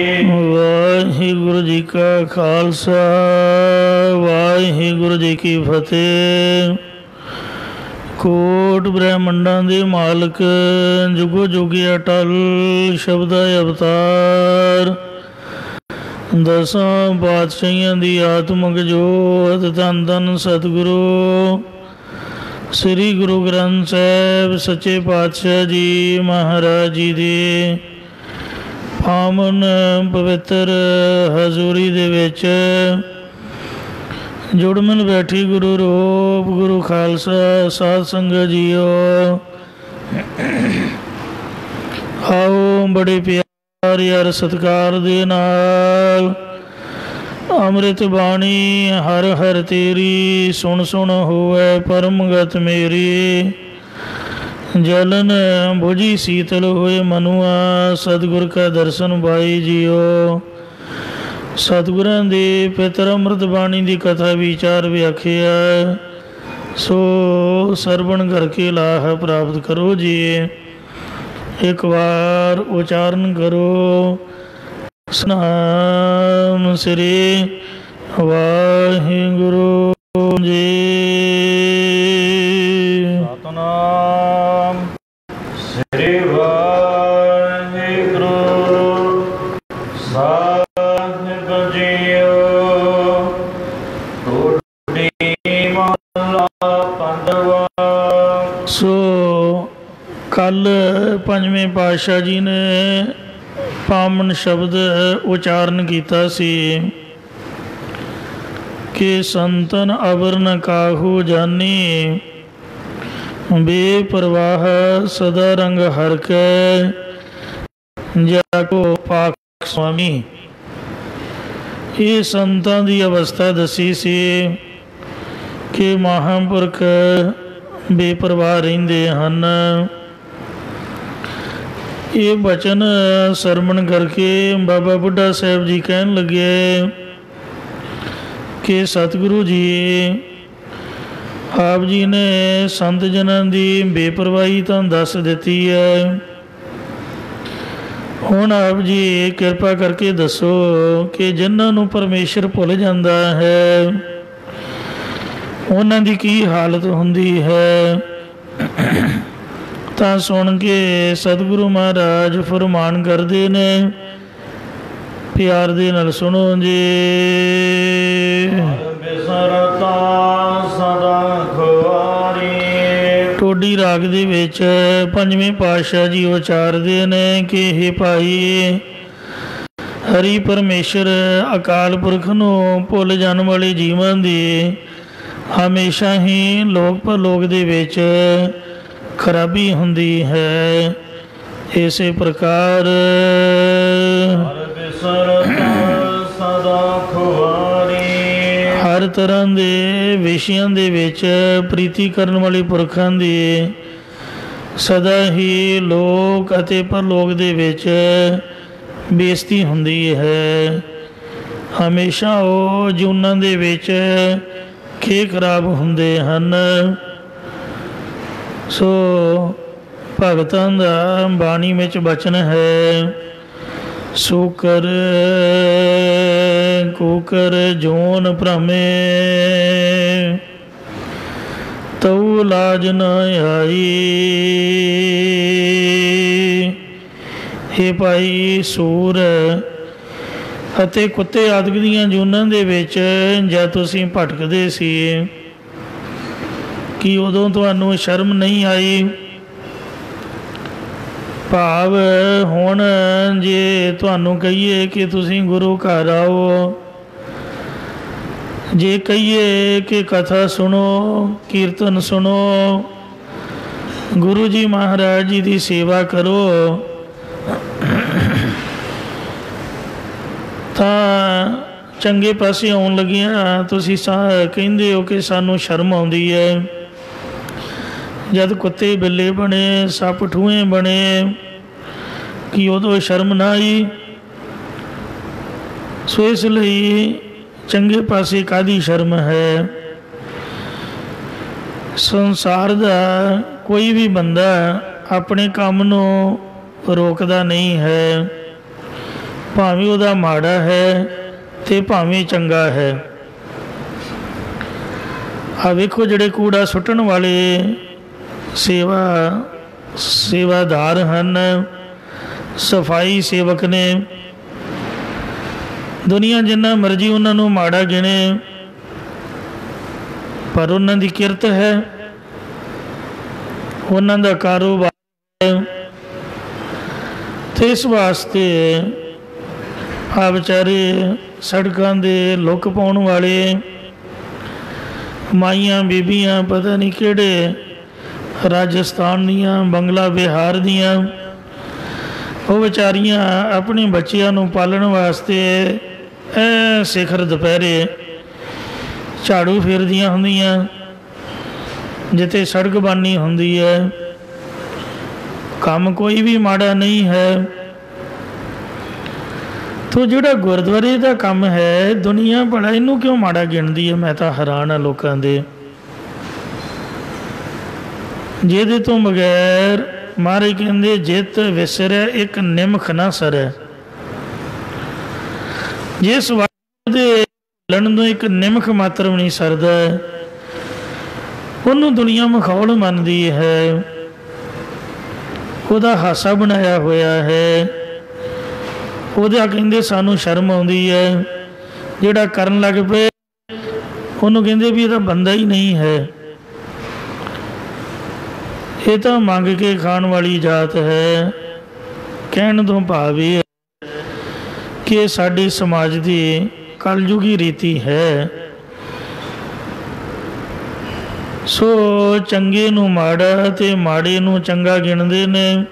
वाहिगुरु जी का खालसा वाहिगुरु जी की फतेह। कोट ब्रह्मंडां दे मालक जुगो जुगी अटल शब्द अवतार दसां पातशाहियां दी आत्मक जोत धन धन सतगुरु श्री गुरु ग्रंथ साहिब सच्चे पातशाह जी महाराज जी दे पावन पवित्र हजूरी दे विच जुड़ मिल बैठी गुरु रूप गुरु खालसा साध संगत जीओ। आओ बड़े प्यार यार सत्कार दे नाल अमृत बाणी हर हर तेरी सुन सुन होवे परमगत मेरी। जलन भुजी शीतल होए मनुआ सतगुर का दर्शन पाई जियो। सतगुरां दे पितर अमृत बाणी की कथा विचार व्याख्या सो सरवण करके लाह प्राप्त करो जी। एक बार उच्चारण करो सतनाम श्री वाहिगुरु जी। सतनाम श्री वाहिगुरु साहिब जीओ। टोडी महला पंजवा। सो कल पंजवें पातशाह जी ने पावन शब्द उच्चारण किया सी कि संतन अबर न काहू जानी बेपरवाह सदा रंग हर के जाको पाक स्वामी। ये संतां दी अवस्था दसी सी कि महापुरख बेपरवाह रहिंदे हन। ये बचन सरवण करके बाबा बुढ़ा साहब जी कहन लगे कि सतगुरु जी आप जी ने संत जनां दी बेपरवाही तो दस दी है। हुण आप जी कृपा करके दसो कि जिन्हां नूं परमेश्वर भुल जांदा है उन्हां दी की हालत हुंदी है। तां सुन के सतगुरु महाराज फरमान करते ने प्यार दे नाल सुनो जी। टोडी राग दे विच पंजवें पातशाह जी उचारदे ने कि हे भाई हरि परमेश्वर अकाल पुरख नूं भुल जाण वाले जीवां दी हमेशा ही लोक परलोक दे विच खराबी हुंदी है। इसे प्रकार हर तरह के विषयों दे विच प्रीति करने वाले पुरखां दी सदा ही लोक अते परलोक दे विच बेइज्जती हुंदी है। हमेशा वो जूनां दे विच खे खराब हुंदे हन। सो भगतां दा बाणी विच बचन है सूकर कुकर जोन भ्रमे तऊ लाज न आई। हे भाई सूर अते कुत्ते आदि दियां जूनां दे विच जद तुसीं भटकदे सी कि उदों तुहानूं शर्म नहीं आई। भाव हुण जे तुहानूं कहीए कि तुसीं गुरु घर आओ, जे कहीए कि कथा सुनो कीर्तन सुनो गुरु जी महाराज जी की सेवा करो तां चंगे पासे आउण लगिया तुसीं कहिंदे हो कि सानूं शर्म आउंदी है। जद कुत्ते बिल्ले बने सप ठूहे बने कि उदों शर्म ना आई। सो इसलिए चंगे पासे कादी शर्म है। संसार दा कोई भी बंदा अपने काम नूं रोकदा नहीं है। ਭਾਵੇਂ ਉਹਦਾ ਮਾੜਾ ਹੈ ਤੇ ਭਾਵੇਂ ਚੰਗਾ ਹੈ। ਆ ਵੇਖੋ ਜਿਹੜੇ ਕੂੜਾ ਸੁੱਟਣ ਵਾਲੇ ਸੇਵਾਦਾਰ ਹਨ, ਸਫਾਈ ਸੇਵਕ ਨੇ, ਦੁਨੀਆ ਜਿੰਨਾ ਮਰਜ਼ੀ ਉਹਨਾਂ ਨੂੰ ਮਾੜਾ ਗਿਣੇ, ਪਰ ਉਹਨਾਂ ਦੀ ਕਿਰਤ ਹੈ, ਉਹਨਾਂ ਦਾ ਕਾਰੋਬਾਰ ਹੈ। ਤੇ ਇਸ ਵਾਸਤੇ ਆ ਵਿਚਾਰੇ ਸੜਕਾਂ ਦੇ ਲੁੱਕ ਪਾਉਣ ਵਾਲੇ ਮਾਈਆਂ ਬੀਬੀਆਂ, ਪਤਾ ਨਹੀਂ ਕਿਹੜੇ ਰਾਜਸਥਾਨ ਦੀਆਂ, ਬੰਗਲਾ ਬਿਹਾਰ ਦੀਆਂ, ਉਹ ਵਿਚਾਰੀਆਂ ਆਪਣੇ ਬੱਚਿਆਂ ਨੂੰ ਪਾਲਣ ਵਾਸਤੇ ਸਿਖਰ ਦੁਪਹਿਰੇ ਝਾੜੂ ਫੇਰਦੀਆਂ ਹੁੰਦੀਆਂ ਜਿੱਥੇ ਸੜਕ ਬਣਨੀ ਹੁੰਦੀ ਹੈ। ਕੰਮ ਕੋਈ ਵੀ ਮਾੜਾ ਨਹੀਂ ਹੈ। ਤੋ ਜਿਹੜਾ ਗੁਰਦੁਆਰੇ ਦਾ ਕੰਮ ਹੈ, ਦੁਨੀਆ ਭਲਾ ਇਹਨੂੰ ਕਿਉਂ ਮਾੜਾ ਗਿਣਦੀ ਹੈ? ਮੈਂ ਤਾਂ ਹੈਰਾਨ ਹਾਂ ਲੋਕਾਂ ਦੇ, ਜਿਹਦੇ ਤੋਂ ਬਗੈਰ ਮਹਾਰਾਜ ਕਹਿੰਦੇ ਜਿੱਤ ਵਿਸਰਿਆ ਇੱਕ ਨਿਮਖ ਨਾ ਸਰੈ। ਜਿਸ ਵਾਰ ਦੇ ਲੜਨ ਤੋਂ ਇੱਕ ਨਿਮਖ ਮਾਤਰ ਵੀ ਨਹੀਂ ਸਰਦਾ, ਉਹਨੂੰ ਦੁਨੀਆ ਮਖੌਲ ਮੰਨਦੀ ਹੈ, ਉਹਦਾ ਹਾਸਾ ਬਣਾਇਆ ਹੋਇਆ ਹੈ, ਉਹਦਾ ਕਹਿੰਦੇ ਸਾਨੂੰ ਸ਼ਰਮ ਆਉਂਦੀ ਹੈ। ਜਿਹੜਾ ਕਰਨ ਲੱਗ ਪਏ ਉਹਨੂੰ ਕਹਿੰਦੇ ਵੀ ਇਹ ਤਾਂ ਬੰਦਾ ਹੀ ਨਹੀਂ ਹੈ, ਇਹ ਤਾਂ ਮੰਗ ਕੇ ਖਾਣ ਵਾਲੀ ਜਾਤ ਹੈ। ਕਹਿਣ ਤੋਂ ਭਾਵ ਇਹ ਹੈ ਕਿ ਸਾਡੇ ਸਮਾਜ ਦੀ ਕਲਯੁਗੀ ਰੀਤੀ ਹੈ। ਸੋ ਚੰਗੇ ਨੂੰ ਮਾੜਾ ਤੇ ਮਾੜੇ ਨੂੰ ਚੰਗਾ ਗਿਣਦੇ ਨੇ।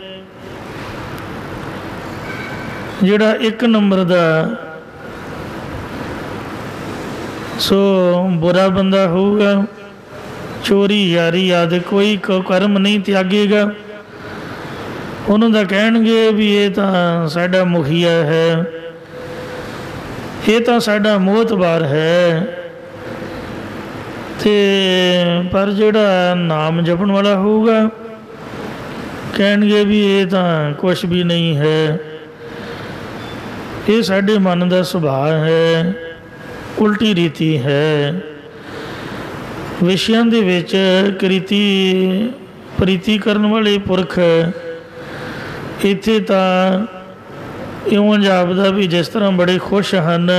ਜਿਹੜਾ ਇੱਕ ਨੰਬਰ ਦਾ ਸੋ ਬੁਰਾ ਬੰਦਾ ਹੋਊਗਾ, ਚੋਰੀ ਯਾਰੀ ਆਦਿ ਕੋਈ ਕਰਮ ਨਹੀਂ ਤਿਆਗੇਗਾ, ਉਹਨੂੰ ਤਾਂ ਕਹਿਣਗੇ ਵੀ ਇਹ ਤਾਂ ਸਾਡਾ ਮੁਖੀਆ ਹੈ, ਇਹ ਤਾਂ ਸਾਡਾ ਮੋਹਤਬਾਰ ਹੈ। ਤੇ ਪਰ ਜਿਹੜਾ ਨਾਮ ਜਪਣ ਵਾਲਾ ਹੋਊਗਾ ਕਹਿਣਗੇ ਵੀ ਇਹ ਤਾਂ ਕੁਛ ਵੀ ਨਹੀਂ ਹੈ। ਇਹ ਸਾਡੇ ਮਨ ਦਾ ਸੁਭਾਅ ਹੈ, ਉਲਟੀ ਰੀਤੀ ਹੈ। ਵਿਸ਼ਿਆਂ ਦੇ ਵਿੱਚ ਪ੍ਰੀਤੀ ਕਰਨ ਵਾਲੇ ਪੁਰਖ ਇੱਥੇ ਤਾਂ ਇਉਂ ਜਾਪਦਾ ਵੀ ਜਿਸ ਤਰ੍ਹਾਂ ਬੜੇ ਖੁਸ਼ ਹਨ,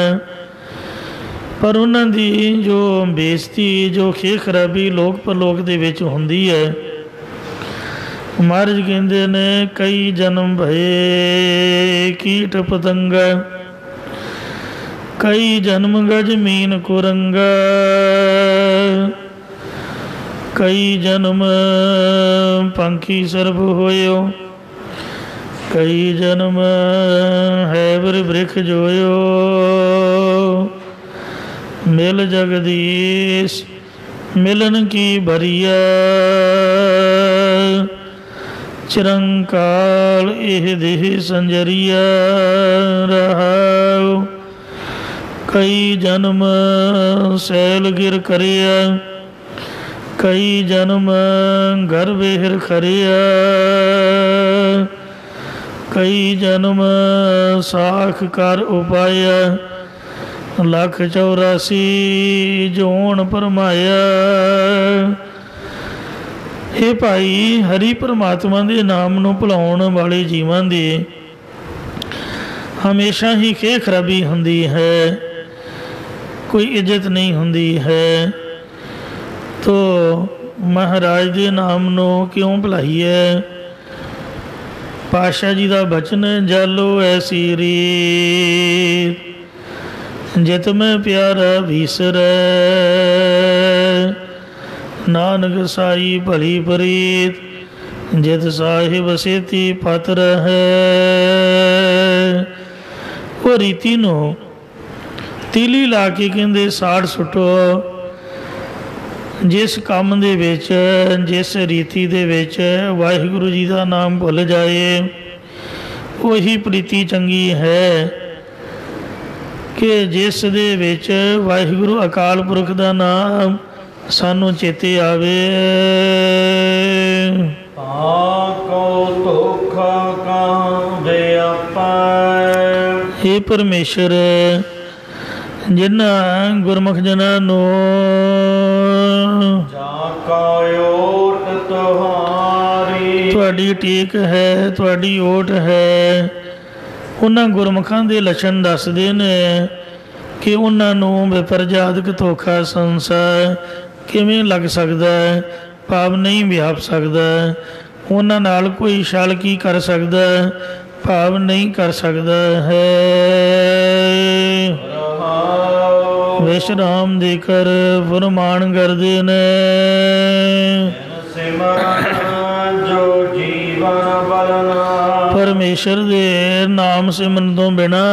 ਪਰ ਉਹਨਾਂ ਦੀ ਜੋ ਬੇਇੱਜ਼ਤੀ, ਜੋ ਖੇਹ ਖਰਾਬੀ ਲੋਕ ਪਰਲੋਕ ਦੇ ਵਿੱਚ ਹੁੰਦੀ ਹੈ। ਮਹਾਰਾਜ ਕਹਿੰਦੇ ਨੇ ਕਈ ਜਨਮ ਭਏ ਕੀਟ ਪਤੰਗ, ਕਈ ਜਨਮ ਗਜ ਮੀਨ ਕੁਰੰਗ, ਕਈ ਜਨਮ ਪੰਖੀ ਸਰਬ ਹੋਇਓ, ਕਈ ਜਨਮ ਹੈ ਬਰ ਬ੍ਰਿਖ ਜੋਇਓ, ਮਿਲ ਜਗਦੀਸ਼ ਮਿਲਨ ਕੀ ਭਰੀਆ, ਚਿਰੰਕਾਲ ਇਹ ਦੇਹ ਸੰਜਰੀਆ ਰਹਾਉ। ਕਈ ਜਨਮ ਸੈਲ ਗਿਰ ਕਰਿਆ, ਕਈ ਜਨਮ ਗਰਭ ਹਿਰ ਖਰਿਆ, ਕਈ ਜਨਮ ਸਾਖ ਕਰ ਉਪਾਇਆ, ਲੱਖ 84 ਜੋਨ ਪਰਮਾਇਆ। ਇਹ ਭਾਈ ਹਰੀ ਪਰਮਾਤਮਾ ਦੇ ਨਾਮ ਨੂੰ ਭੁਲਾਉਣ ਵਾਲੇ ਜੀਵਾਂ ਦੀ ਹਮੇਸ਼ਾ ਹੀ ਖੇਹ ਖਰਾਬੀ ਹੁੰਦੀ ਹੈ, ਕੋਈ ਇੱਜ਼ਤ ਨਹੀਂ ਹੁੰਦੀ ਹੈ। ਤੋ ਮਹਾਰਾਜ ਦੇ ਨਾਮ ਨੂੰ ਕਿਉਂ ਭੁਲਾਈਏ? ਪਾਤਸ਼ਾਹ ਜੀ ਦਾ ਬਚਨ ਜਾਲੋ ਐਸੀ ਰੀਤ, ਜਿਤ ਮੈਂ ਪਿਆਰਾ ਵੀਸਰੈ, ਨਾਨਕ ਸਾਈ ਭਲੀ ਪ੍ਰੀਤ, ਜਿਤ ਸਾਹਿਬ ਸੇਤੀ ਪਤ ਰਹੈ। ਉਹ ਰੀਤੀ ਨੂੰ ਤੀਲੀ ਲਾ ਕੇ ਕਹਿੰਦੇ ਸਾੜ ਸੁੱਟੋ। ਜਿਸ ਕੰਮ ਦੇ ਵਿੱਚ, ਜਿਸ ਰੀਤੀ ਦੇ ਵਿੱਚ ਵਾਹਿਗੁਰੂ ਜੀ ਦਾ ਨਾਮ ਭੁੱਲ ਜਾਏ, ਉਹੀ ਪ੍ਰੀਤੀ ਚੰਗੀ ਹੈ ਕਿ ਜਿਸ ਦੇ ਵਿੱਚ ਵਾਹਿਗੁਰੂ ਅਕਾਲ ਪੁਰਖ ਦਾ ਨਾਮ ਸਾਨੂੰ ਚੇਤੇ ਆਵੇ। ਆਕੋ ਦੁਖ ਕਾਂਦੇ ਆਪੈ, हे परमेश्वर जिन्हां गुरमुख जनां नूं तुहाडी टेक है, तुहाडी ओट है, उन्हां गुरमुखां दे लछण दसदे ने कि उन्हां नूं विपरजातक धोखा संसार किवें लग सकदा है, पाप नहीं व्याप सकदा, उन्हां नाल कोई छल की कर सकदा, भाव नहीं कर सकता है। विश्राम देकर फरमान करते ने परमेश्वर दे नाम सिमरन तो बिना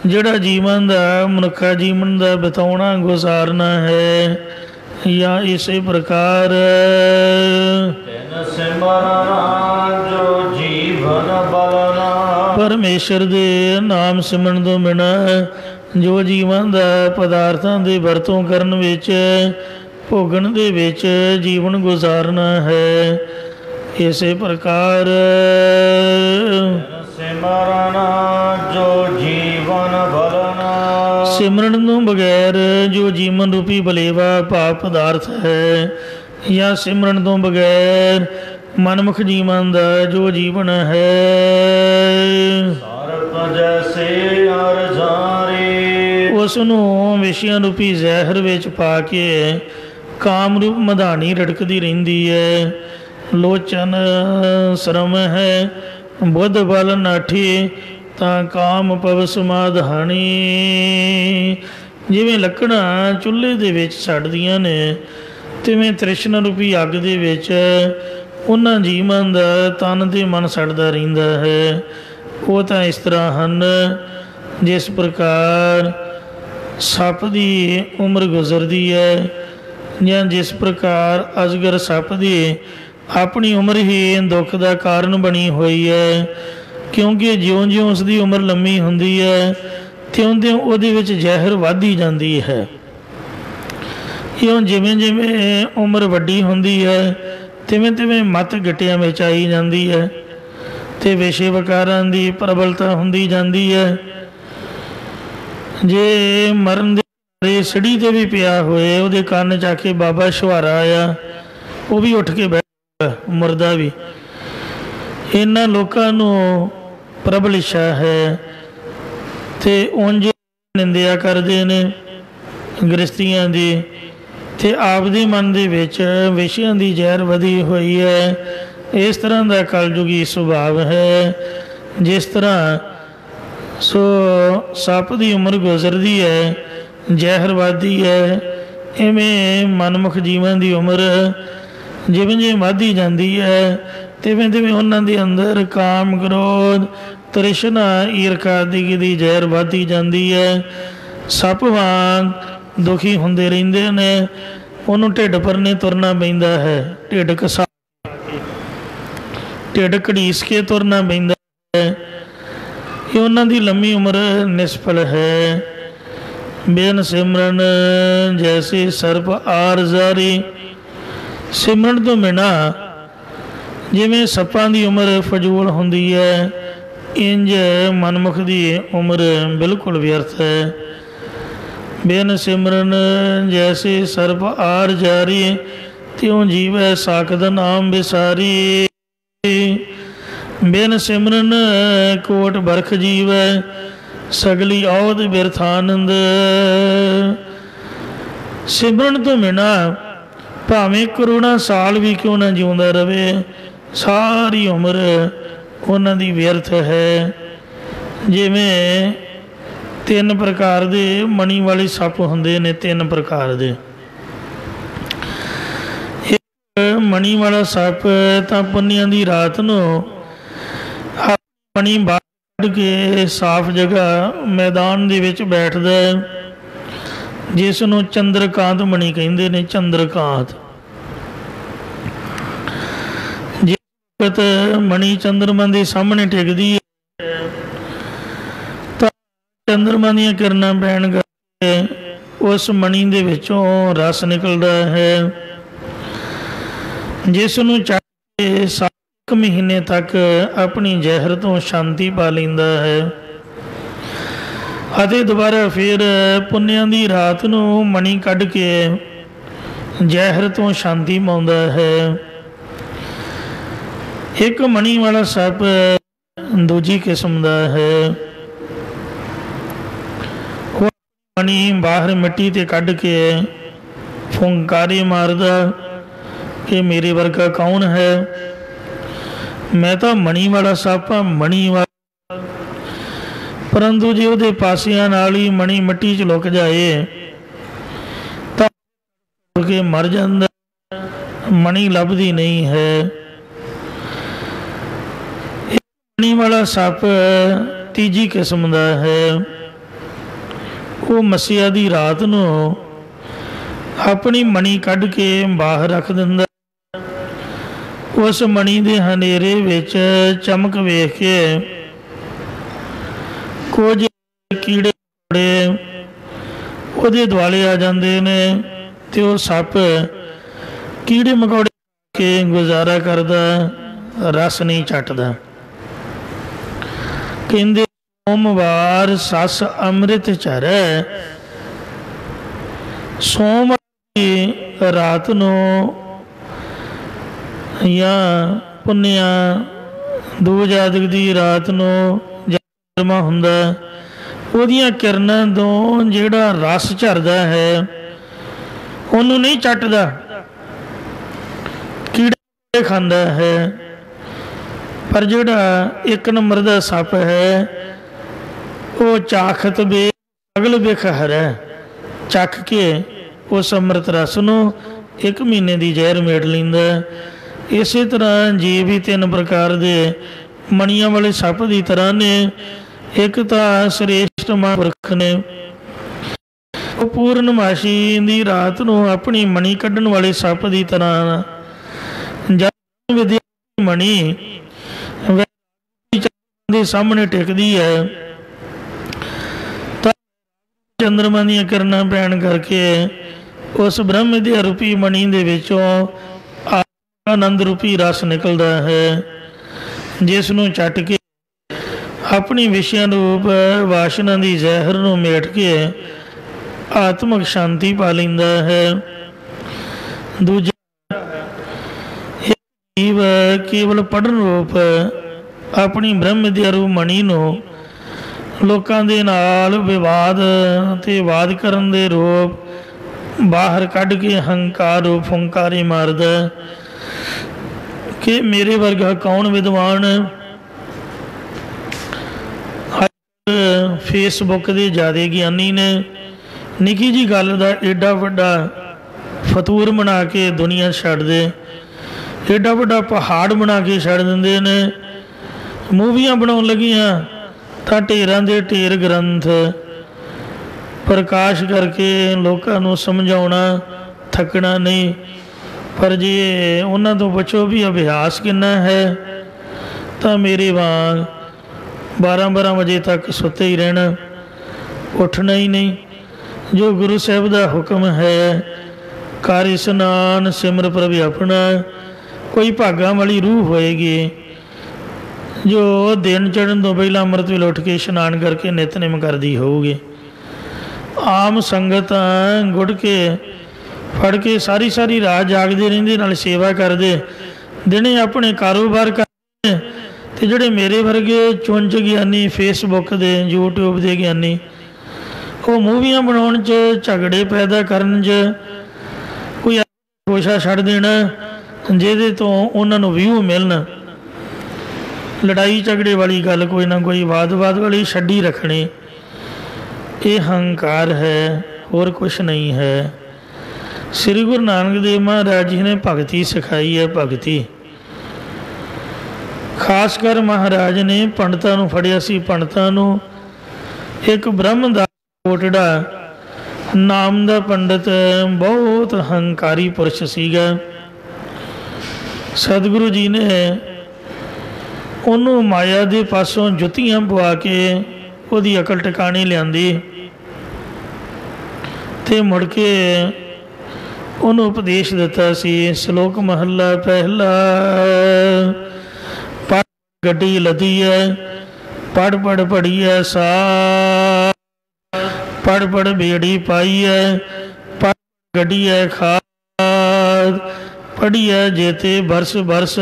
जिहड़ा जीवन का मनुखा जीवन का बिताउणा गुजारना है, या इसे प्रकार परमेश्वर दे नाम सिमरन तो बिना जो जीवन का पदार्थों के वरतों करन विच भोगन दे विच जीवन गुजारना है, इसे प्रकार सिमरन तो बगैर जो जीवन रूपी बलेवा पाप पदार्थ है, या सिमरन तो बगैर मनमुख जीवन का जो जीवन है, उसनों विषयां रूपी जहर विच पा के काम रूप मधानी रड़कती रहिंदी है। लोचन श्रम है बुध बल नाठी तां काम पव समाधानी। जिवें लकड़ां चुल्हे दे विच सड़दियां ने, तिवें तृष्णा रूपी अग दे विच उन्हां जीवन दा तन ते मन सड़दा रहिंदा है। वो तां इस तरह हन जिस प्रकार सप की उम्र गुजरती है, या जिस प्रकार अजगर सप की अपनी उम्र ही दुख का कारण बनी हुई है, क्योंकि ज्यों ज्यों उसकी उम्र लंबी होंदी है त्यों त्यों उहदे विच जहर वधदी जाती है। क्यों जिवें जिवें उम्र वड्डी होंदी है तिवें तिवें मत गिटियां विच आई जाती है, ते विषय विकारां की प्रबलता होंदी जाती है। जे मरण दे सीढ़ी ते भी पिया होए उहदे कान च आके बाबा छुहारा आया, वो भी उठ के बैठ मुरदा भी। इन्हां लोकां नूं प्रबल इच्छा है ते उंज निंदिया करदे ने गृहस्थियां दी, ते आपदे मन दे विच विषयां दी जहर वधी हुई है। इस तरह का कलयुगी सुभाव है। जिस तरह सो सप की उम्र गुजरती है, जहर वधदी है, इवें मनमुख जीवन की उम्र जिवें जिवें वधदी जाती है तिवें तिवें उन्हां दे अंदर काम क्रोध तृष्णा ईरखा आदि की जहर वधदी जाती है। सप वांग दुखी होंदे रहिंदे ने, उन्होंने ढिड परने तुरना पैंदा है, ढिड कसा ढिड घड़ीस के तुरना पैंदा है। ये उन्हां दी लंबी उम्र निष्फल है। बेन सिमरन जैसे सर्प आर जारी। सिमरन तो बिना जिवें सप्पां दी उम्र फजूल होंदी है, इंज मनमुख दी उम्र बिल्कुल व्यर्थ है। बेन सिमरन जैसे सर्प आर जारी, त्यों जीवै साकद नाम बिसारी। बिन सिमरन कोट बरख जीवै, सगली औध बिरथानंद। सिमरन तो बिना भावें करोड़ां साल भी क्यों ना जिउंदा रहे, सारी उम्र उन्हां दी व्यर्थ है। जिवें तीन प्रकार दे मणी वाले सप हुंदे ने, तीन प्रकार दे। मणी वाला सप तां पुन्नियां दी रात नूं मणी बाड़ के साफ जगह मैदान दे विच बैठदा है, जिस नूं चंद्रकांत मणी कहिंदे ने। चंद्रकांत जिस वक्त मणी चंद्रमा दे सामने टिकदी है तां चंद्रमा दीयां किरणां पैण करके उस मणी दे विचों रस निकलदा है, जिस नूं चाहे 7 महीने तक अपनी जहर तो शांति पा लैंदा है। ਅਤੇ ਦੁਬਾਰਾ ਫਿਰ ਪੁੰਨਿਆਂ ਦੀ ਰਾਤ ਨੂੰ ਮਣੀ ਕੱਢ ਕੇ ਜ਼ਹਿਰ ਤੋਂ ਸ਼ਾਂਤੀ ਪਾਉਂਦਾ ਹੈ। ਇੱਕ ਮਣੀ ਵਾਲਾ ਸੱਪ ਦੂਜੀ ਕਿਸਮ ਦਾ ਹੈ। ਉਹ ਮਣੀ ਬਾਹਰ ਮਿੱਟੀ ਤੇ ਕੱਢ ਕੇ ਫੁੰਕਾਰੇ ਮਾਰਦਾ ਕਿ ਮੇਰੇ ਵਰਗਾ ਕੌਣ ਹੈ, ਮੈਂ ਤਾਂ ਮਣੀ ਵਾਲਾ ਸੱਪ ਹਾਂ, ਮਣੀ ਵਾਲਾ। ਪਰੰਤੂ ਜੇ ਉਹਦੇ ਪਾਸਿਆਂ ਨਾਲ ਹੀ ਮਣੀ ਮਿੱਟੀ 'ਚ ਲੁਕ ਜਾਏ ਤਾਂ ਕੇ ਮਰ ਜਾਂਦਾ, ਮਣੀ ਲੱਭਦੀ ਨਹੀਂ ਹੈ। ਮਣੀ ਵਾਲਾ ਸੱਪ ਤੀਜੀ ਕਿਸਮ ਦਾ ਹੈ। ਉਹ ਮੱਸਿਆ ਦੀ ਰਾਤ ਨੂੰ ਆਪਣੀ ਮਣੀ ਕੱਢ ਕੇ ਬਾਹਰ ਰੱਖ ਦਿੰਦਾ। ਉਸ ਮਣੀ ਦੇ ਹਨੇਰੇ ਵਿੱਚ ਚਮਕ ਵੇਖ ਕੇ ਕੁਝ ਕੀੜੇ ਉਹਦੇ ਦੁਆਲੇ ਆ ਜਾਂਦੇ ਨੇ ਤੇ ਉਹ ਸੱਪ ਕੀੜੇ ਮਕੌੜੇ ਕੇ ਗੁਜ਼ਾਰਾ ਕਰਦਾ, ਰਸ ਨਹੀਂ ਚੱਟਦਾ। ਕਹਿੰਦੇ ਸੋਮਵਾਰ ਸੱਸ ਅੰਮ੍ਰਿਤ ਚਰੈ, ਸੋਮਵਾਰ ਦੀ ਰਾਤ ਨੂੰ ਜਾਂ ਪੁੰਨਿਆ ਦੂਜਾਦਿਕ ਦੀ ਰਾਤ ਨੂੰ ਜਨਮਾ ਹੁੰਦਾ, ਉਹਦੀਆਂ ਕਿਰਨਾਂ ਤੋਂ ਜਿਹੜਾ ਰਸ ਝਰਦਾ ਹੈ ਉਹਨੂੰ ਨਹੀਂ ਚੱਟਦਾ, ਕੀੜੇ ਖਾਂਦਾ ਹੈ। ਪਰ ਜਿਹੜਾ ਇੱਕ ਨੰਬਰ ਦਾ ਸੱਪ ਹੈ ਉਹ ਚਾਖਤ ਬੇ ਅਗਲ ਬਿਖ ਹਰੈ, ਚੱਖ ਕੇ ਉਸ ਅੰਮ੍ਰਿਤ ਰਸ ਨੂੰ 1 ਮਹੀਨੇ ਦੀ ਜ਼ਹਿਰ ਮੇਟ ਲੈਂਦਾ। ਇਸੇ ਤਰ੍ਹਾਂ ਜੀਵ ਵੀ 3 ਪ੍ਰਕਾਰ ਦੇ ਮਣੀਆਂ ਵਾਲੇ ਸੱਪ ਦੀ ਤਰ੍ਹਾਂ ਨੇ। ਇੱਕ ਤਾਂ ਸ੍ਰੇਸ਼ਟ ਮਹਾਂਪੁਰਖ ਨੇ, ਉਹ ਪੂਰਨਮਾਸ਼ੀ ਦੀ ਰਾਤ ਨੂੰ ਆਪਣੀ ਮਣੀ ਕੱਢਣ ਵਾਲੇ ਸੱਪ ਦੀ ਤਰ੍ਹਾਂ ਜਦ ਵਿਦਿਆ ਮਣੀ ਦੇ ਸਾਹਮਣੇ ਟਿਕਦੀ ਹੈ ਤਾਂ ਚੰਦਰਮਾ ਦੀਆਂ ਕਿਰਨਾਂ ਪੈਣ ਕਰਕੇ ਉਸ ਬ੍ਰਹਮ ਵਿਦਿਆ ਰੂਪੀ ਮਣੀ ਦੇ ਵਿੱਚੋਂ ਆਨੰਦ ਰੂਪੀ ਰਸ ਨਿਕਲਦਾ ਹੈ, ਜਿਸ ਨੂੰ ਚੱਟ ਕੇ ਆਪਣੀ ਵਿਸ਼ਿਆਂ ਰੂਪ ਵਾਸ਼ਨਾ ਦੀ ਜ਼ਹਿਰ ਨੂੰ ਮੇਟ ਕੇ ਆਤਮਿਕ ਸ਼ਾਂਤੀ ਪਾ ਲੈਂਦਾ ਹੈ। ਦੂਜਾ ਜੀਵ ਕੇਵਲ ਪੜ੍ਹਨ ਰੂਪ ਆਪਣੀ ਬ੍ਰਹਮ ਵਿਦਿਆ ਰੂਪ ਮਣੀ ਨੂੰ ਲੋਕਾਂ ਦੇ ਨਾਲ ਵਿਵਾਦ ਤੇ ਵਾਦ ਕਰਨ ਦੇ ਰੂਪ ਬਾਹਰ ਕੱਢ ਕੇ ਹੰਕਾਰ ਰੂਪ ਫੁੰਕਾਰੇ ਮਾਰਦਾ ਕਿ ਮੇਰੇ ਵਰਗਾ ਕੌਣ ਵਿਦਵਾਨ। ਫੇਸਬੁੱਕ ਦੇ ਜ਼ਿਆਦਾ ਗਿਆਨੀ ਨੇ ਨਿੱਕੀ ਜੀ ਗੱਲ ਦਾ ਏਡਾ ਵੱਡਾ ਫਤੂਰ ਬਣਾ ਕੇ ਦੁਨੀਆ ਛੱਡ ਦੇ, ਏਡਾ ਵੱਡਾ ਪਹਾੜ ਬਣਾ ਕੇ ਛੱਡ ਦਿੰਦੇ ਨੇ। ਮੂਵੀਆਂ ਬਣਾਉਣ ਲੱਗੀਆਂ ਤਾਂ ਢੇਰਾਂ ਦੇ ਢੇਰ ਗ੍ਰੰਥ ਪ੍ਰਕਾਸ਼ ਕਰਕੇ ਲੋਕਾਂ ਨੂੰ ਸਮਝਾਉਣਾ ਥੱਕਣਾ ਨਹੀਂ। ਪਰ ਜੇ ਉਹਨਾਂ ਤੋਂ ਪੁੱਛੋ ਵੀ ਅਭਿਆਸ ਕਿੰਨਾ ਹੈ ਤਾਂ ਮੇਰੇ ਵਾਂਗ 12-12 ਵਜੇ ਤੱਕ ਸੁੱਤੇ ਹੀ ਰਹਿਣਾ, ਉੱਠਣਾ ਹੀ ਨਹੀਂ। ਜੋ ਗੁਰੂ ਸਾਹਿਬ ਦਾ ਹੁਕਮ ਹੈ ਕਰ ਇਸ਼ਨਾਨ ਸਿਮਰ ਪ੍ਰਭ ਆਪਣਾ, ਕੋਈ ਭਾਗਾਂ ਵਾਲੀ ਰੂਹ ਹੋਏਗੀ ਜੋ ਦਿਨ ਚੜ੍ਹਨ ਤੋਂ ਪਹਿਲਾਂ ਅੰਮ੍ਰਿਤ ਵੇਲੇ ਉੱਠ ਕੇ ਇਸ਼ਨਾਨ ਕਰਕੇ ਨਿਤਨੇਮ ਕਰਦੀ ਹੋਊਗੀ। ਆਮ ਸੰਗਤ ਗੁੜ ਕੇ ਫੜ ਕੇ ਸਾਰੀ ਰਾਤ ਜਾਗਦੇ ਰਹਿੰਦੇ, ਨਾਲ ਸੇਵਾ ਕਰਦੇ, ਦਿਨੇ ਆਪਣੇ ਕਾਰੋਬਾਰ ਕਰਦੇ। ਅਤੇ ਜਿਹੜੇ ਮੇਰੇ ਵਰਗੇ ਚੁੰਝ ਗਿਆਨੀ ਫੇਸਬੁੱਕ ਦੇ ਯੂਟਿਊਬ ਦੇ ਗਿਆਨੀ ਉਹ ਮੂਵੀਆਂ ਬਣਾਉਣ 'ਚ ਝਗੜੇ ਪੈਦਾ ਕਰਨ 'ਚ ਕੋਈ ਕੋਸ਼ਾ ਛੱਡ ਦੇਣਾ ਜਿਹਦੇ ਤੋਂ ਉਹਨਾਂ ਨੂੰ ਵਿਊ ਮਿਲਣ। ਲੜਾਈ ਝਗੜੇ ਵਾਲੀ ਗੱਲ ਕੋਈ ਨਾ ਕੋਈ ਵਾਦ ਵਾਲੀ ਛੱਡੀ ਰੱਖਣੀ, ਇਹ ਹੰਕਾਰ ਹੈ, ਹੋਰ ਕੁਛ ਨਹੀਂ ਹੈ। ਸ੍ਰੀ ਗੁਰੂ ਨਾਨਕ ਦੇਵ ਮਹਾਰਾਜ ਜੀ ਨੇ ਭਗਤੀ ਸਿਖਾਈ ਹੈ। ਭਗਤੀ ਖਾਸ ਕਰ ਮਹਾਰਾਜ ਨੇ ਪੰਡਤਾਂ ਨੂੰ ਫੜਿਆ ਸੀ। ਪੰਡਤਾਂ ਨੂੰ ਇੱਕ ਬ੍ਰਹਮ ਦਾ ਕੋਟੜਾ ਨਾਮ ਦਾ ਪੰਡਤ ਬਹੁਤ ਹੰਕਾਰੀ ਪੁਰਸ਼ ਸੀਗਾ। ਸਤਿਗੁਰੂ ਜੀ ਨੇ ਉਹਨੂੰ ਮਾਇਆ ਦੇ ਪਾਸੋਂ ਜੁੱਤੀਆਂ ਪਵਾ ਕੇ ਉਹਦੀ ਅਕਲ ਟਿਕਾਣੇ ਲਿਆਂਦੀ ਅਤੇ ਮੁੜ ਕੇ ਉਹਨੂੰ ਉਪਦੇਸ਼ ਦਿੱਤਾ ਸੀ। ਸ਼ਲੋਕ ਮਹੱਲਾ ਪਹਿਲਾ, ਪੜ੍ਹ ਗੱਡੀ ਲੱਦੀ ਹੈ, ਪੜ੍ਹ ਪੜ੍ਹੀਐ ਸਾ पढ़ पढ़ बेड़ी पाई है, पढ़ गढ़ी है खाद, पढ़ी है जेते बरस बरस,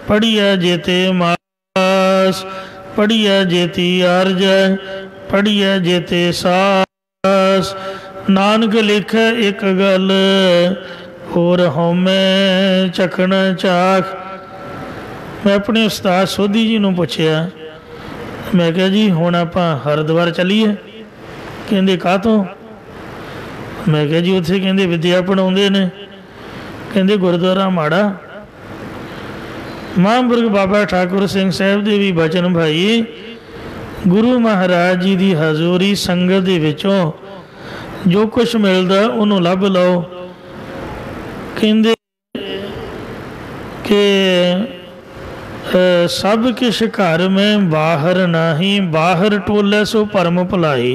पढ़ी है जेते मास, पढ़ी है जेती आरज, पढ़ी है जेते सास। नानक लिखे एक गल, होर होमे चखण चाख। मैं अपने उस्ताद सोधी जी नूं पुछया, मैं कहा जी हुण आपां हरिद्वार चलीए? कहंदे काहतों? मैं कहा जी उत्थे कहंदे विद्या पढ़ाउंदे ने। कहंदे गुरुद्वारा माड़ा। महापुरख बाबा ठाकुर सिंह साहब दे भी बचन भाई, गुरु महाराज जी की हजूरी संगत दे विचों जो कुछ मिलता उन्होंने लभ लो। कहंदे कि सब किश घर में बाहर नाही, बाहर टोले सो भरम भुलाई।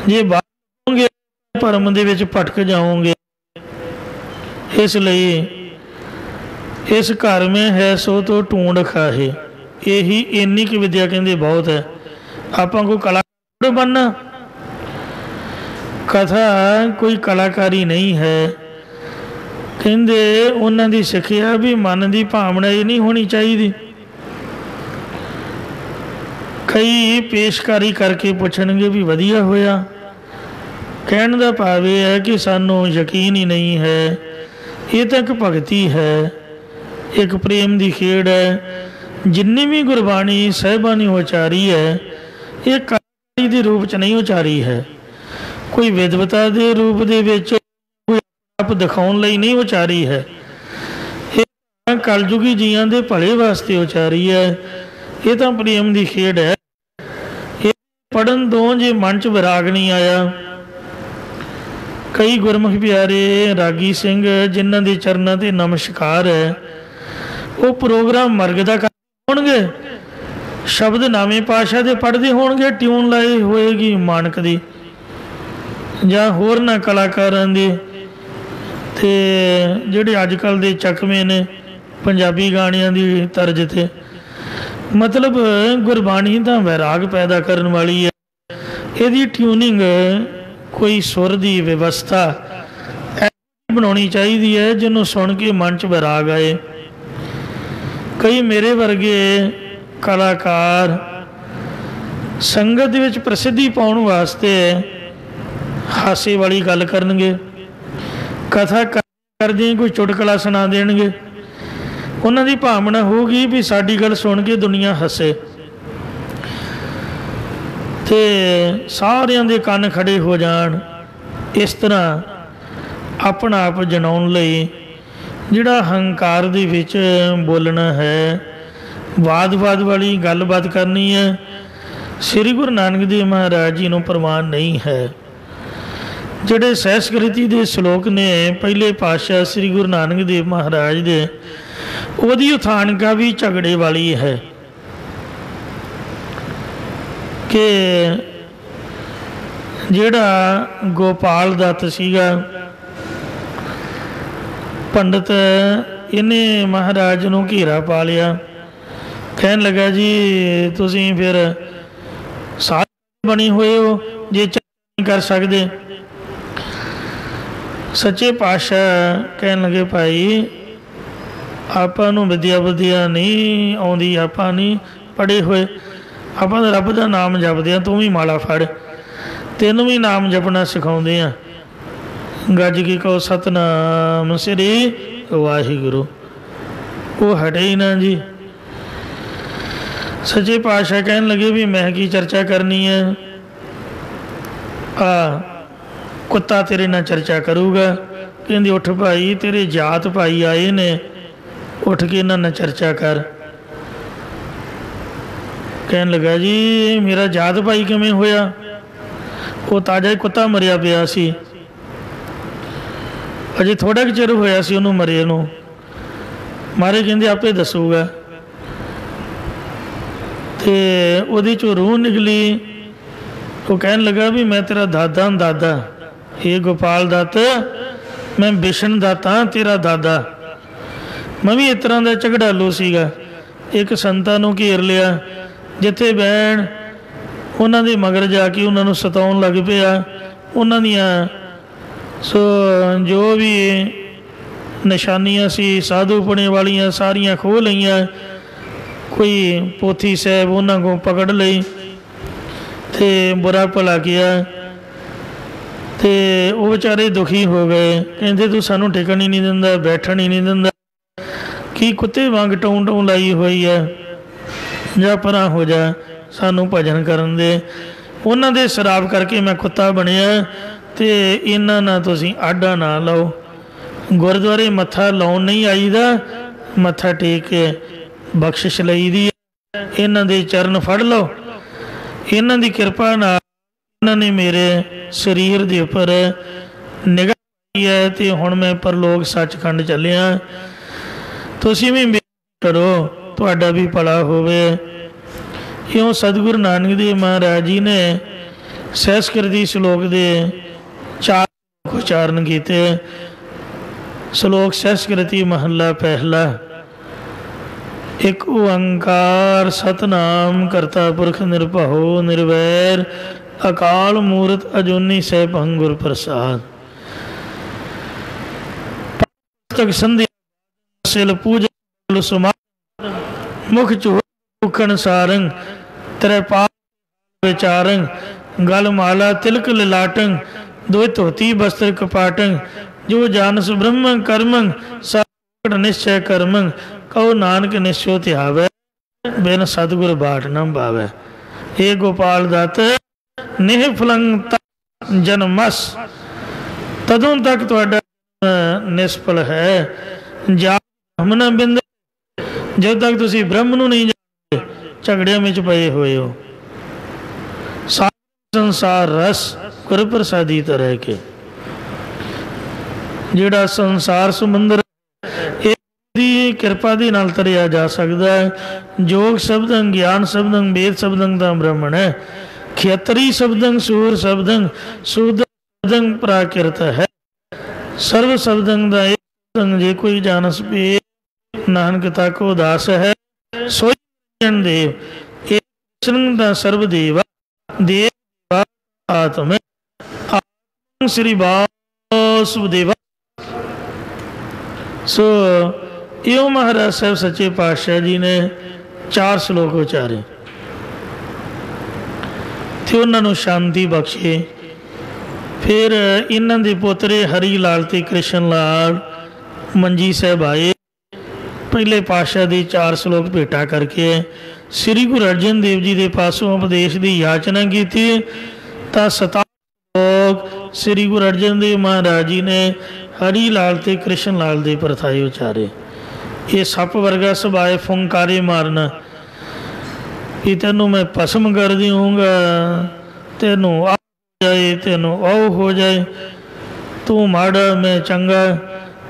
जे बाहर होंगे भरम दे विच भटक जाओगे। इसलिए इस घर में है सो तो ढूंढ खाहे। यही इन्नी की विद्या कहते बहुत है। आपां कोई कलाकार बनना, कथा कोई कलाकारी नहीं है। कहते उन्हां दी सिक्ख्या भी मन की भावना ये नहीं होनी चाहिए। कई पेशकारी करके पूछणगे भी वधिया होया। कहण दा भाव यह है कि सानू यकीन ही नहीं है। ये तो एक भगती है, एक प्रेम की खेड़ है। जिन्नी भी गुरबाणी साहिबां ने उचारी है, ये कलाकारी के रूप च नहीं उचारी है। कोई विद्वता के रूप दे विच कोई आप दिखाउण लई नहीं उचारी है। ये कलयुगी जीआं दे भले वास्ते उचारी है। ये तो प्रेम की खेड़ है। ये पढ़न तो जे मन च विराग नहीं आया। कई गुरमुख प्यारे रागी सिंह जिन्हां दे चरनां ते नमस्कार है, वो प्रोग्राम मरग दा करदे होणगे, शब्द नामे पातशाह दे पढ़दे होणगे, ट्यून लाई होएगी मानक दी जां होरनां कलाकारां दी। ते जिहड़े अजकल दे चकमे ने पंजाबी गाणियां दी तर्ज ते, मतलब गुरबाणी तां वैराग पैदा करन वाली है। इहदी ट्यूनिंग कोई सुर की व्यवस्था बनानी चाहिए है जिन्होंने सुन के मन च वैराग आए। कई मेरे वर्गे कलाकार संगत विच प्रसिद्धि पाउण वास्ते हासे वाली गल करनगे, कथा करदे कोई चुटकला सुना देणगे। उन्हां दी भावना होगी भी साडी गल सुन के दुनिया हसे, ते सारियां दे कन्न खड़े हो जाण। इस तरह अपना आप जनाउण लई जिहड़ा हंकार दे विच बोलना है, वाद वाली गलबात करनी है, श्री गुरु नानक देव महाराज जी नूं प्रमाण नहीं है। जिहड़े सहस्कृति दे श्लोक ने पहले पातशाह श्री गुरु नानक देव महाराज दे, उहदी उथानका भी झगड़े वाली है कि जिहड़ा गोपाल दत्त सीगा पंडित, इन्हें महाराज नूं घेरा पा लिया। कहन लगा जी तुसीं फिर साध बने हुए हो जे नहीं कर सकते। सच्चे पातशाह कहन लगे भाई आपां नूं विद्या बुद्धिया नहीं आउंदी, आपां नहीं पढ़े हुए, आपां तां रब दा नाम जपदे आ। तूं भी माला फड़, तैनूं भी नाम जपना सिखाउंदे आ। गज के कहो सतनाम श्री वाहिगुरु। वो हटे ही ना जी। सच्चे पातशाह कहन लगे भी मैं की चर्चा करनी है, कुत्ता तेरे नाल चर्चा करूगा। कहंदे उठ भाई तेरे जात भाई आए ने, उठ के इन्हां नाल चर्चा कर। कहन लगा जी मेरा जात भाई किवें होया? वो ताजा ही कुत्ता मरिया पिया सी, अजे थोड़ा कि चिर होया सी उन्होंने मरे नूं। मारे कहंदे आपे दसूगा। ते उहदे चों रूह निकली। तो कहन लगा भी मैं तेरा दादा दादा, हे गोपाल दत्त मैं बिशन दत्त हाँ तेरा दादा। मैं भी इस तरह का झगड़ालू सीगा। एक संतां नूं घेर लिया, जिथे बहन ਉਹਨਾਂ ਦੇ ਮਗਰ ਜਾ ਕੇ ਉਹਨਾਂ ਨੂੰ ਸਤਾਉਣ ਲੱਗ ਪਿਆ। ਉਹਨਾਂ ਦੀਆਂ ਸੋ ਜੋ ਵੀ ਨਿਸ਼ਾਨੀਆਂ ਸੀ ਸਾਧੂਪਣੇ ਵਾਲੀਆਂ ਸਾਰੀਆਂ ਖੋਹ ਲਈਆਂ। ਕੋਈ ਪੋਥੀ ਸਾਹਿਬ ਉਹਨਾਂ ਕੋਲ ਪਕੜ ਲਈ ਅਤੇ ਬੁਰਾ ਭਲਾ ਗਿਆ। ਅਤੇ ਉਹ ਵਿਚਾਰੇ ਦੁਖੀ ਹੋ ਗਏ, ਕਹਿੰਦੇ ਤੂੰ ਸਾਨੂੰ ਟਿਕਣ ਹੀ ਨਹੀਂ ਦਿੰਦਾ, ਬੈਠਣ ਹੀ ਨਹੀਂ ਦਿੰਦਾ, ਕੀ ਕੁੱਤੇ ਵਾਂਗ ਟੌਂ ਟੌਂ ਲਾਈ ਹੋਈ ਹੈ, ਜਾਂ ਪਰਾਂ ਹੋ ਜਾ, ਸਾਨੂੰ ਭਜਨ ਕਰਨ ਦੇ। ਉਹਨਾਂ ਦੇ ਸ਼ਰਾਬ ਕਰਕੇ ਮੈਂ ਕੁੱਤਾ ਬਣਿਆ ਅਤੇ ਇਹਨਾਂ ਨਾਲ ਤੁਸੀਂ ਆਡਾ ਨਾ ਲਾਓ। ਗੁਰਦੁਆਰੇ ਮੱਥਾ ਲਾਉਣ ਨਹੀਂ ਆਈਦਾ, ਮੱਥਾ ਟੇਕ ਕੇ ਬਖਸ਼ਿਸ਼ ਲਈ ਦੀ। ਇਹਨਾਂ ਦੇ ਚਰਨ ਫੜ ਲਓ। ਇਹਨਾਂ ਦੀ ਕਿਰਪਾ ਨਾਲ ਇਹਨਾਂ ਨੇ ਮੇਰੇ ਸਰੀਰ ਦੇ ਉੱਪਰ ਨਿਗਾਹ ਪਾਈ ਹੈ ਅਤੇ ਹੁਣ ਮੈਂ ਪਰਲੋਕ ਸੱਚਖੰਡ ਚੱਲਿਆ। ਤੁਸੀਂ ਵੀ ਕਰੋ, ਤੁਹਾਡਾ ਵੀ ਭਲਾ ਹੋਵੇ। ਇਉਂ ਸਤਿਗੁਰੂ ਨਾਨਕ ਦੇਵ ਮਹਾਰਾਜ ਜੀ ਨੇ ਸਹਿਸਕ੍ਰਿਤੀ ਸ਼ਲੋਕ ਦੇ 4 ਉਚਾਰਨ ਕੀਤੇ। ਸ਼ਲੋਕ ਸਹਿਸਕ੍ਰਿਤੀ ਮਹੱਲਾ ਪਹਿਲਾ। ਇੱਕ ਓੰਕਾਰ ਸਤਨਾਮ ਕਰਤਾ ਪੁਰਖ ਨਿਰਭਉ ਨਿਰਵੈਰ ਅਕਾਲ ਮੂਰਤ ਅਜੂਨੀ ਸੈਭੰ ਗੁਰ ਪ੍ਰਸਾਦ। ਤਕ ਸੰਧਿਆ ਸਿਲ ਪੂਜਾ ਸੁਮਾ ਮੁਖ ਚੂਖਣ ਸਾਰੰਗ ਤ੍ਰੈਪਾ ਵਿਚਾਰੰ ਗਲ ਮਾਲਾ ਤਿਲਕ ਲਲਾਟੰ ਦੋ ਧੋਤੀ ਬਸਤਰ ਕਪਾਟੰ ਜੋ ਜਾਨਸ ਬ੍ਰਹਮ ਕਰਮੰ ਸਾਕਟ ਨਿਸ਼ਚੈ ਕਰਮੰ ਕਉ ਨਾਨਕ ਨਿਸ਼ਚੋ ਧਿਆਵੈ ਬਿਨ ਸਤਿਗੁਰ ਬਾਟ ਨ ਭਾਵੈ। ਇਹ ਗੋਪਾਲ ਦੱਤ ਨਿਹ ਫਲੰਗ ਜਨਮਸ ਤਦੋਂ ਤੱਕ ਤੁਹਾਡਾ ਨਿਸਫਲ ਹੈ। ਜਾ ਬ੍ਰਹਮ ਨ ਬਿੰਦ, ਜਦੋਂ ਤੱਕ ਤੁਸੀਂ ਬ੍ਰਹਮ ਨੂੰ ਨਹੀਂ ਜਾਣਦੇ ਝਗੜਿਆਂ ਵਿੱਚ ਪਏ ਹੋਏ ਹੋ। ਸੰਸਾਰ ਰਸ ਗੁਰ ਪ੍ਰਸਾਦੀ ਤਰ੍ਹਾਂ ਕੇ ਜਿਹੜਾ ਸੰਸਾਰ ਸਮੁੰਦਰ ਦੀ ਕਿਰਪਾ ਦੇ ਨਾਲ ਤਰਿਆ ਜਾ ਸਕਦਾ ਹੈ। ਜੋਗ ਸ਼ਬਦੰ ਗਿਆਨ ਸ਼ਬਦੰ ਵੇਦ ਸ਼ਬਦੰ ਦਾ ਬ੍ਰਹਮਣ ਹੈ। ਖੇਤਰੀ ਸ਼ਬਦੰ ਸੂਰ ਸ਼ਬਦੰ ਸੂਦ ਸ਼ਬਦੰ ਪ੍ਰਾਕਿਰਤ ਹੈ। ਸਰਵ ਸ਼ਬਦੰ ਦਾ ਇੱਕ ਸ਼ਬਦੰ ਜੇ ਕੋਈ ਜਾਣਸ ਪੇ ਨਾਨਕ ਤਕ ਉਦਾਸ ਹੈ। ਸੋਈ ਜਨ ਦੇਵ ਇਹ ਸ਼ਰੰਗ ਦਾ ਸਰਬ ਦੇਵਾ ਦੇਵ ਆਤਮ ਸ੍ਰੀ ਵਾਸੁਦੇਵਾ। ਸੋ ਇਉਂ ਮਹਾਰਾਜ ਸਾਹਿਬ ਸੱਚੇ ਪਾਤਸ਼ਾਹ ਜੀ ਨੇ 4 ਸ਼ਲੋਕ ਉਚਾਰੇ ਤੇ ਉਹਨਾਂ ਨੂੰ ਸ਼ਾਂਤੀ ਬਖਸ਼ੇ। ਫਿਰ ਇਹਨਾਂ ਦੇ ਪੋਤਰੇ ਹਰੀ ਲਾਲ ਤੇ ਕ੍ਰਿਸ਼ਨ ਲਾਲ ਮੰਜੀ ਸਾਹਿਬ ਆਏ। ਪਹਿਲੇ ਪਾਤਸ਼ਾਹ ਦੇ 4 ਸ਼ਲੋਕ ਭੇਟਾ ਕਰਕੇ ਸ੍ਰੀ ਗੁਰੂ ਅਰਜਨ ਦੇਵ ਜੀ ਦੇ ਪਾਸੋਂ ਉਪਦੇਸ਼ ਦੀ ਯਾਚਨਾ ਕੀਤੀ ਤਾਂ 7 ਸ਼ਲੋਕ ਸ੍ਰੀ ਗੁਰੂ ਅਰਜਨ ਦੇਵ ਮਹਾਰਾਜ ਜੀ ਨੇ ਹਰੀ ਲਾਲ ਤੇ ਕ੍ਰਿਸ਼ਨ ਲਾਲ ਦੇ ਪਰਥਾਏ ਉਚਾਰੇ। ਇਹ ਸੱਪ ਵਰਗਾ ਸੁਭਾਅ ਫੁੰਕਾਰੇ ਮਾਰਨਾ ਕਿ ਤੈਨੂੰ ਮੈਂ ਭਸਮ ਕਰ ਦੇਵਾਂਗਾ, ਤੈਨੂੰ ਆ ਜਾਏ, ਤੈਨੂੰ ਉਹ ਹੋ ਜਾਏ, ਤੂੰ ਮਾੜਾ ਮੈਂ ਚੰਗਾ,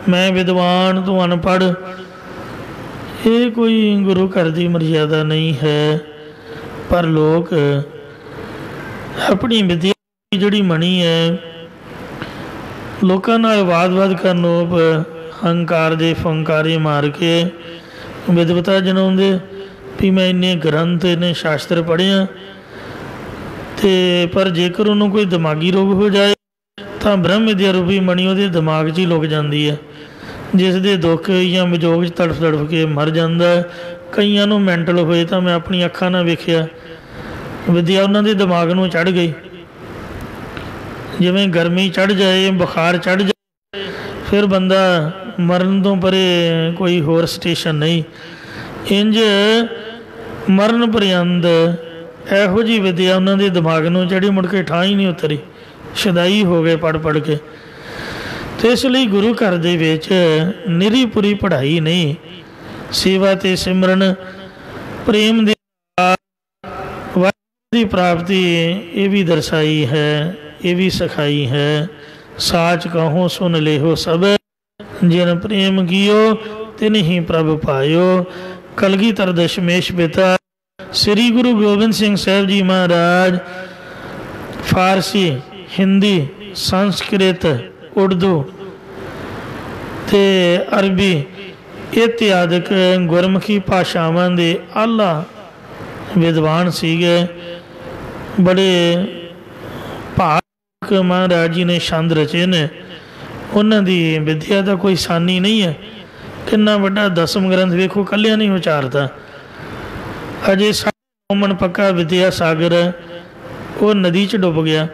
ਮੈਂ ਵਿਦਵਾਨ ਤੂੰ ਅਨਪੜ੍ਹ। ਇਹ ਕੋਈ ਗੁਰੂ ਘਰ ਦੀ ਮਰਜ਼ਾਦਾ ਨਹੀਂ ਹੈ। ਪਰ ਲੋਕ ਆਪਣੀ ਵਿਦਿਆ ਜਿਹੜੀ ਮਣੀ ਹੈ ਲੋਕਾਂ ਨਾਲ ਵਾਦ-ਵਾਦ ਕਰਨ ਲੋਕ ਹੰਕਾਰ ਦੇ ਫੰਕਾਰੇ ਮਾਰ ਕੇ ਵਿਦਵਤਾ ਜਣਾਉਂਦੇ ਵੀ ਮੈਂ ਇੰਨੇ ਗ੍ਰੰਥ ਇੰਨੇ ਸ਼ਾਸਤਰ ਪੜ੍ਹਿਆ। ਅਤੇ ਪਰ ਜੇਕਰ ਉਹਨੂੰ ਕੋਈ ਦਿਮਾਗੀ ਰੋਗ ਹੋ ਜਾਏ ਤਾਂ ਬ੍ਰਹਮ ਵਿਦਿਆ ਰੂਪੀ ਮਣੀ ਉਹਦੇ ਦਿਮਾਗ 'ਚ ਹੀ ਲੁਕ ਜਾਂਦੀ ਹੈ, ਜਿਸ ਦੇ ਦੁੱਖ ਜਾਂ ਵਿਜੋਗ 'ਚ ਤੜਫ ਤੜਫ ਕੇ ਮਰ ਜਾਂਦਾ। ਕਈਆਂ ਨੂੰ ਮੈਂਟਲ ਹੋਏ ਤਾਂ ਮੈਂ ਆਪਣੀ ਅੱਖਾਂ ਨਾਲ ਵੇਖਿਆ, ਵਿਦਿਆ ਉਹਨਾਂ ਦੇ ਦਿਮਾਗ ਨੂੰ ਚੜ੍ਹ ਗਈ। ਜਿਵੇਂ ਗਰਮੀ ਚੜ੍ਹ ਜਾਏ, ਬੁਖਾਰ ਚੜ੍ਹ ਜਾਏ, ਫਿਰ ਬੰਦਾ ਮਰਨ ਤੋਂ ਪਰੇ ਕੋਈ ਹੋਰ ਸਟੇਸ਼ਨ ਨਹੀਂ। ਇੰਝ ਮਰਨ ਪਰਯੰਤ ਇਹੋ ਜਿਹੀ ਵਿਦਿਆ ਉਹਨਾਂ ਦੇ ਦਿਮਾਗ ਨੂੰ ਚੜ੍ਹੀ, ਮੁੜ ਕੇ ਠਾਂ ਹੀ ਨਹੀਂ ਉਤਰੀ, ਸ਼ਦਾਈ ਹੋ ਗਏ ਪੜ੍ਹ ਪੜ੍ਹ ਕੇ। ਅਤੇ ਇਸ ਲਈ ਗੁਰੂ ਘਰ ਦੇ ਵਿੱਚ ਨਿਰੀ ਪੁਰੀ ਪੜ੍ਹਾਈ ਨਹੀਂ, ਸੇਵਾ ਅਤੇ ਸਿਮਰਨ ਪ੍ਰੇਮ ਦੀ ਦੀ ਪ੍ਰਾਪਤੀ ਇਹ ਵੀ ਦਰਸਾਈ ਹੈ, ਇਹ ਵੀ ਸਿਖਾਈ ਹੈ। ਸਾਚ ਕਹੋ ਸੁਨ ਲੇਹੋ ਸਭ ਜਿਨ ਪ੍ਰੇਮ ਕੀਓ ਤਿਨ ਹੀ ਪ੍ਰਭ ਪਾਇਓ। ਕਲਗੀਧਰ ਦਸ਼ਮੇਸ਼ ਪਿਤਾ ਸ੍ਰੀ ਗੁਰੂ ਗੋਬਿੰਦ ਸਿੰਘ ਸਾਹਿਬ ਜੀ ਮਹਾਰਾਜ ਫਾਰਸੀ, ਹਿੰਦੀ, ਸੰਸਕ੍ਰਿਤ, ਉਰਦੂ ਅਤੇ ਅਰਬੀ ਇਤਿਆਦਿਕ ਗੁਰਮੁਖੀ ਭਾਸ਼ਾਵਾਂ ਦੇ ਆਲਾ ਵਿਦਵਾਨ ਸੀਗੇ। बड़े भाग महाराज जी ने छंद रचे ने। उन्हों की विद्या का कोई सानी नहीं है। कितना बड़ा 10वां ग्रंथ वेखो, कलिया नहीं उचारता। अजे मन पक्का विद्या सागर वो नदी च डुब गया,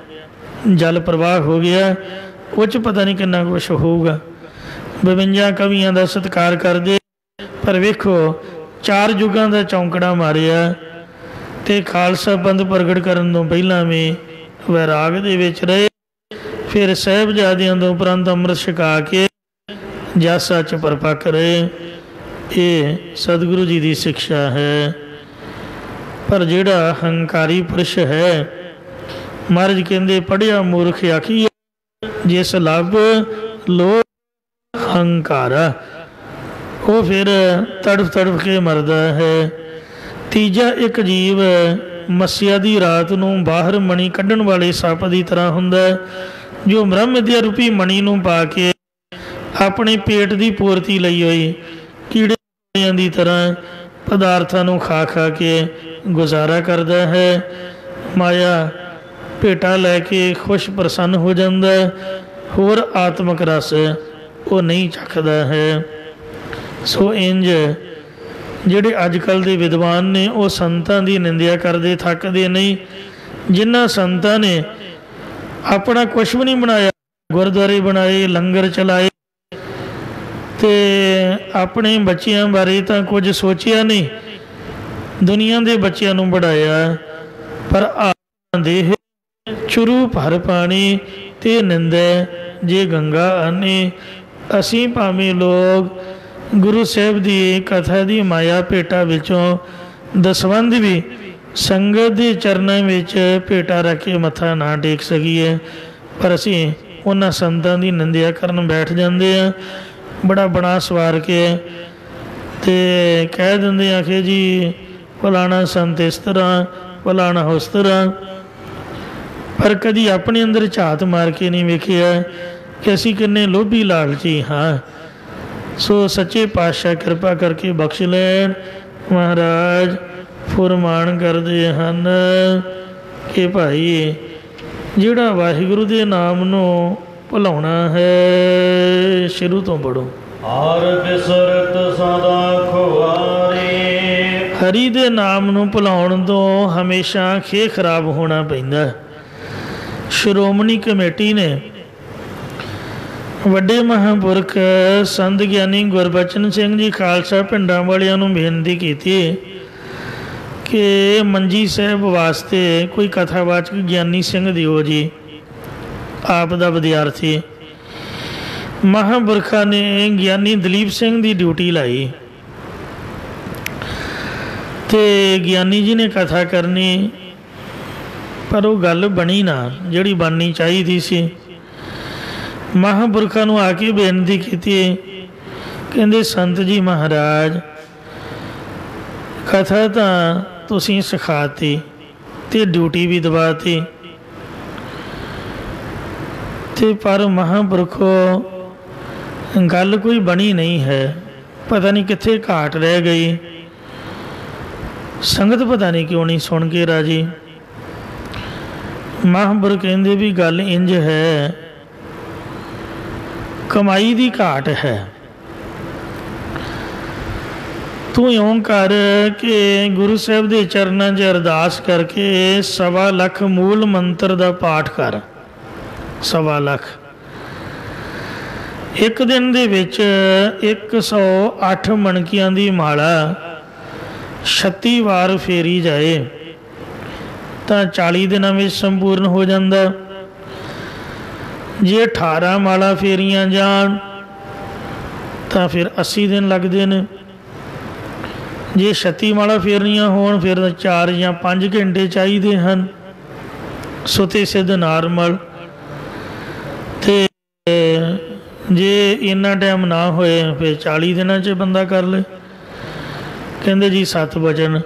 जल प्रवाह हो गया, वो च पता नहीं कितना कुछ होगा। 52 कवियां का सत्कार करते, पर वेखो 4 युगों का चौंकड़ा मारिया ते खालसा पंथ प्रगट करन तो पहला में वैराग दे विच रहे, फिर साहिबजादियां तो उपरंत अमृत छका के जासा च परपक रहे। ये सतगुरु जी की शिक्षा है। पर जिहड़ा हंकारी पुरुष है, महाराज कहते पढ़िया मूर्ख आखी जिस लभ लोभ हंकारा, वो फिर तड़फ तड़फ के मरदा है। तीजा एक जीव मस्या की रात नूं बाहर मणी कढ़न वाले सप की तरह हुंदा, जो ब्रह्म विद्या रूपी मणी नूं पा के अपने पेट की पूर्ति लई होई कीड़े की तरह पदार्थां नूं खा खा के गुजारा करता है। माया भेटा लैके खुश प्रसन्न हो जाता, होर आत्मक रस वो नहीं चखदा है। सो इंज जिहड़े अजकल के विद्वान ने वो संतां की निंदिया करते थकते नहीं। जिन्हां संतां ने अपना कुछ भी नहीं बनाया, गुरुद्वारे बनाए, लंगर चलाए, ते अपने बच्चों बारे तो कुछ सोचिया नहीं, दुनिया के बच्चों नूं बढ़ाया। पर देह चुरू भर पानी ते निंदै जे गंगा आने। असी भावें लोग गुरु साहिब की कथा की माया भेटा विचों दसवंध भी संगत के चरणों में भेटा रख के मत्था ना टेक सकीए, पर असी उन्हां संतां की निंदिया करन बैठ जाते हैं। बड़ा बना सवार के ते कह देंगे आखे जी फलाना संत इस तरह, फलाना उस तरह, पर कभी अपने अंदर झात मार के नहीं वेखिया कि असी किन्ने लोभी लालची हाँ। सो सच्चे पातशाह कृपा करके बख्श लैन। महाराज फुरमान करते हैं कि भाई जिहड़ा वाहिगुरु के नाम नूं भुलाउणा है, शुरू तो पढ़ो। हर बिसरत सदा खुआरे, हरि दे नाम नूं भुलाउण तो हमेशा खे खराब होना पैंदा। श्रोमणी कमेटी ने वड्डे महापुरख संत ज्ञानी गुरबचन सिंह जी खालसा पिंडां वालियां नूं बेनती की कि मंजी साहब वास्ते कोई कथावाचक ज्ञानी सिंह दिओ जी, आप दा विद्यार्थी। महापुरखा ने ज्ञानी दलीप सिंह की ड्यूटी लाई ते ज्ञानी जी ने कथा करनी, पर वो गल बनी ना जिहड़ी बननी चाहिए सी। महापुरखा नूं आके बेनती की, कहंदे संत जी महाराज कथा तां तुसीं सिखाती ते ड्यूटी भी दवाती, ते पर महापुरखो गल कोई बनी नहीं है। पता नहीं कित्थे घाट रह गई, संगत पता नहीं क्यों नहीं सुन के राजी। महापुरख कहंदे भी गल इंज है, कमाई की घाट है। तू इउं कर के गुरु साहब के चरणों च अरदास करके 1.25 लाख मूल मंत्र का पाठ कर। 1.25 लाख एक दिन दे विच 108 मणकियां की माला 36 वार फेरी जाए तो 40 दिनों में संपूर्ण हो जाता। जे 18 माला फेरियां जान तो फिर 80 दिन लगते हैं। जे 36 माला फेरनियां होण फिर 4 या 5 घंटे चाहिए हैं। सुते सिद्ध नार्मल ते जे इन्ना टाइम ना होए फिर 40 दिनों च बंदा कर ले। कहते जी 7 वचन,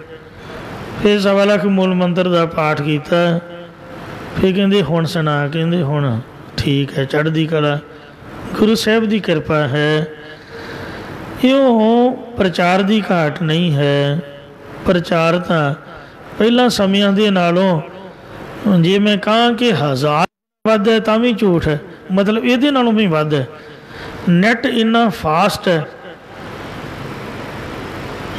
फिर 1.25 लाख मूल मंत्र का पाठ किया। फिर कहते हुण सुना, कहते हुण ठीक है, चढ़दी कला, गुरु साहब की कृपा है। इउं प्रचार की घाट नहीं है। प्रचार तो पहला समियां दे नालों जे मैं कहाँ कि 1000 ਵੱਧ है ਤਾਂ भी झूठ है, मतलब ਇਹਦੇ ਨਾਲੋਂ भी ਵੱਧ है। ਨੈਟ ਇੰਨਾ ਫਾਸਟ ਹੈ,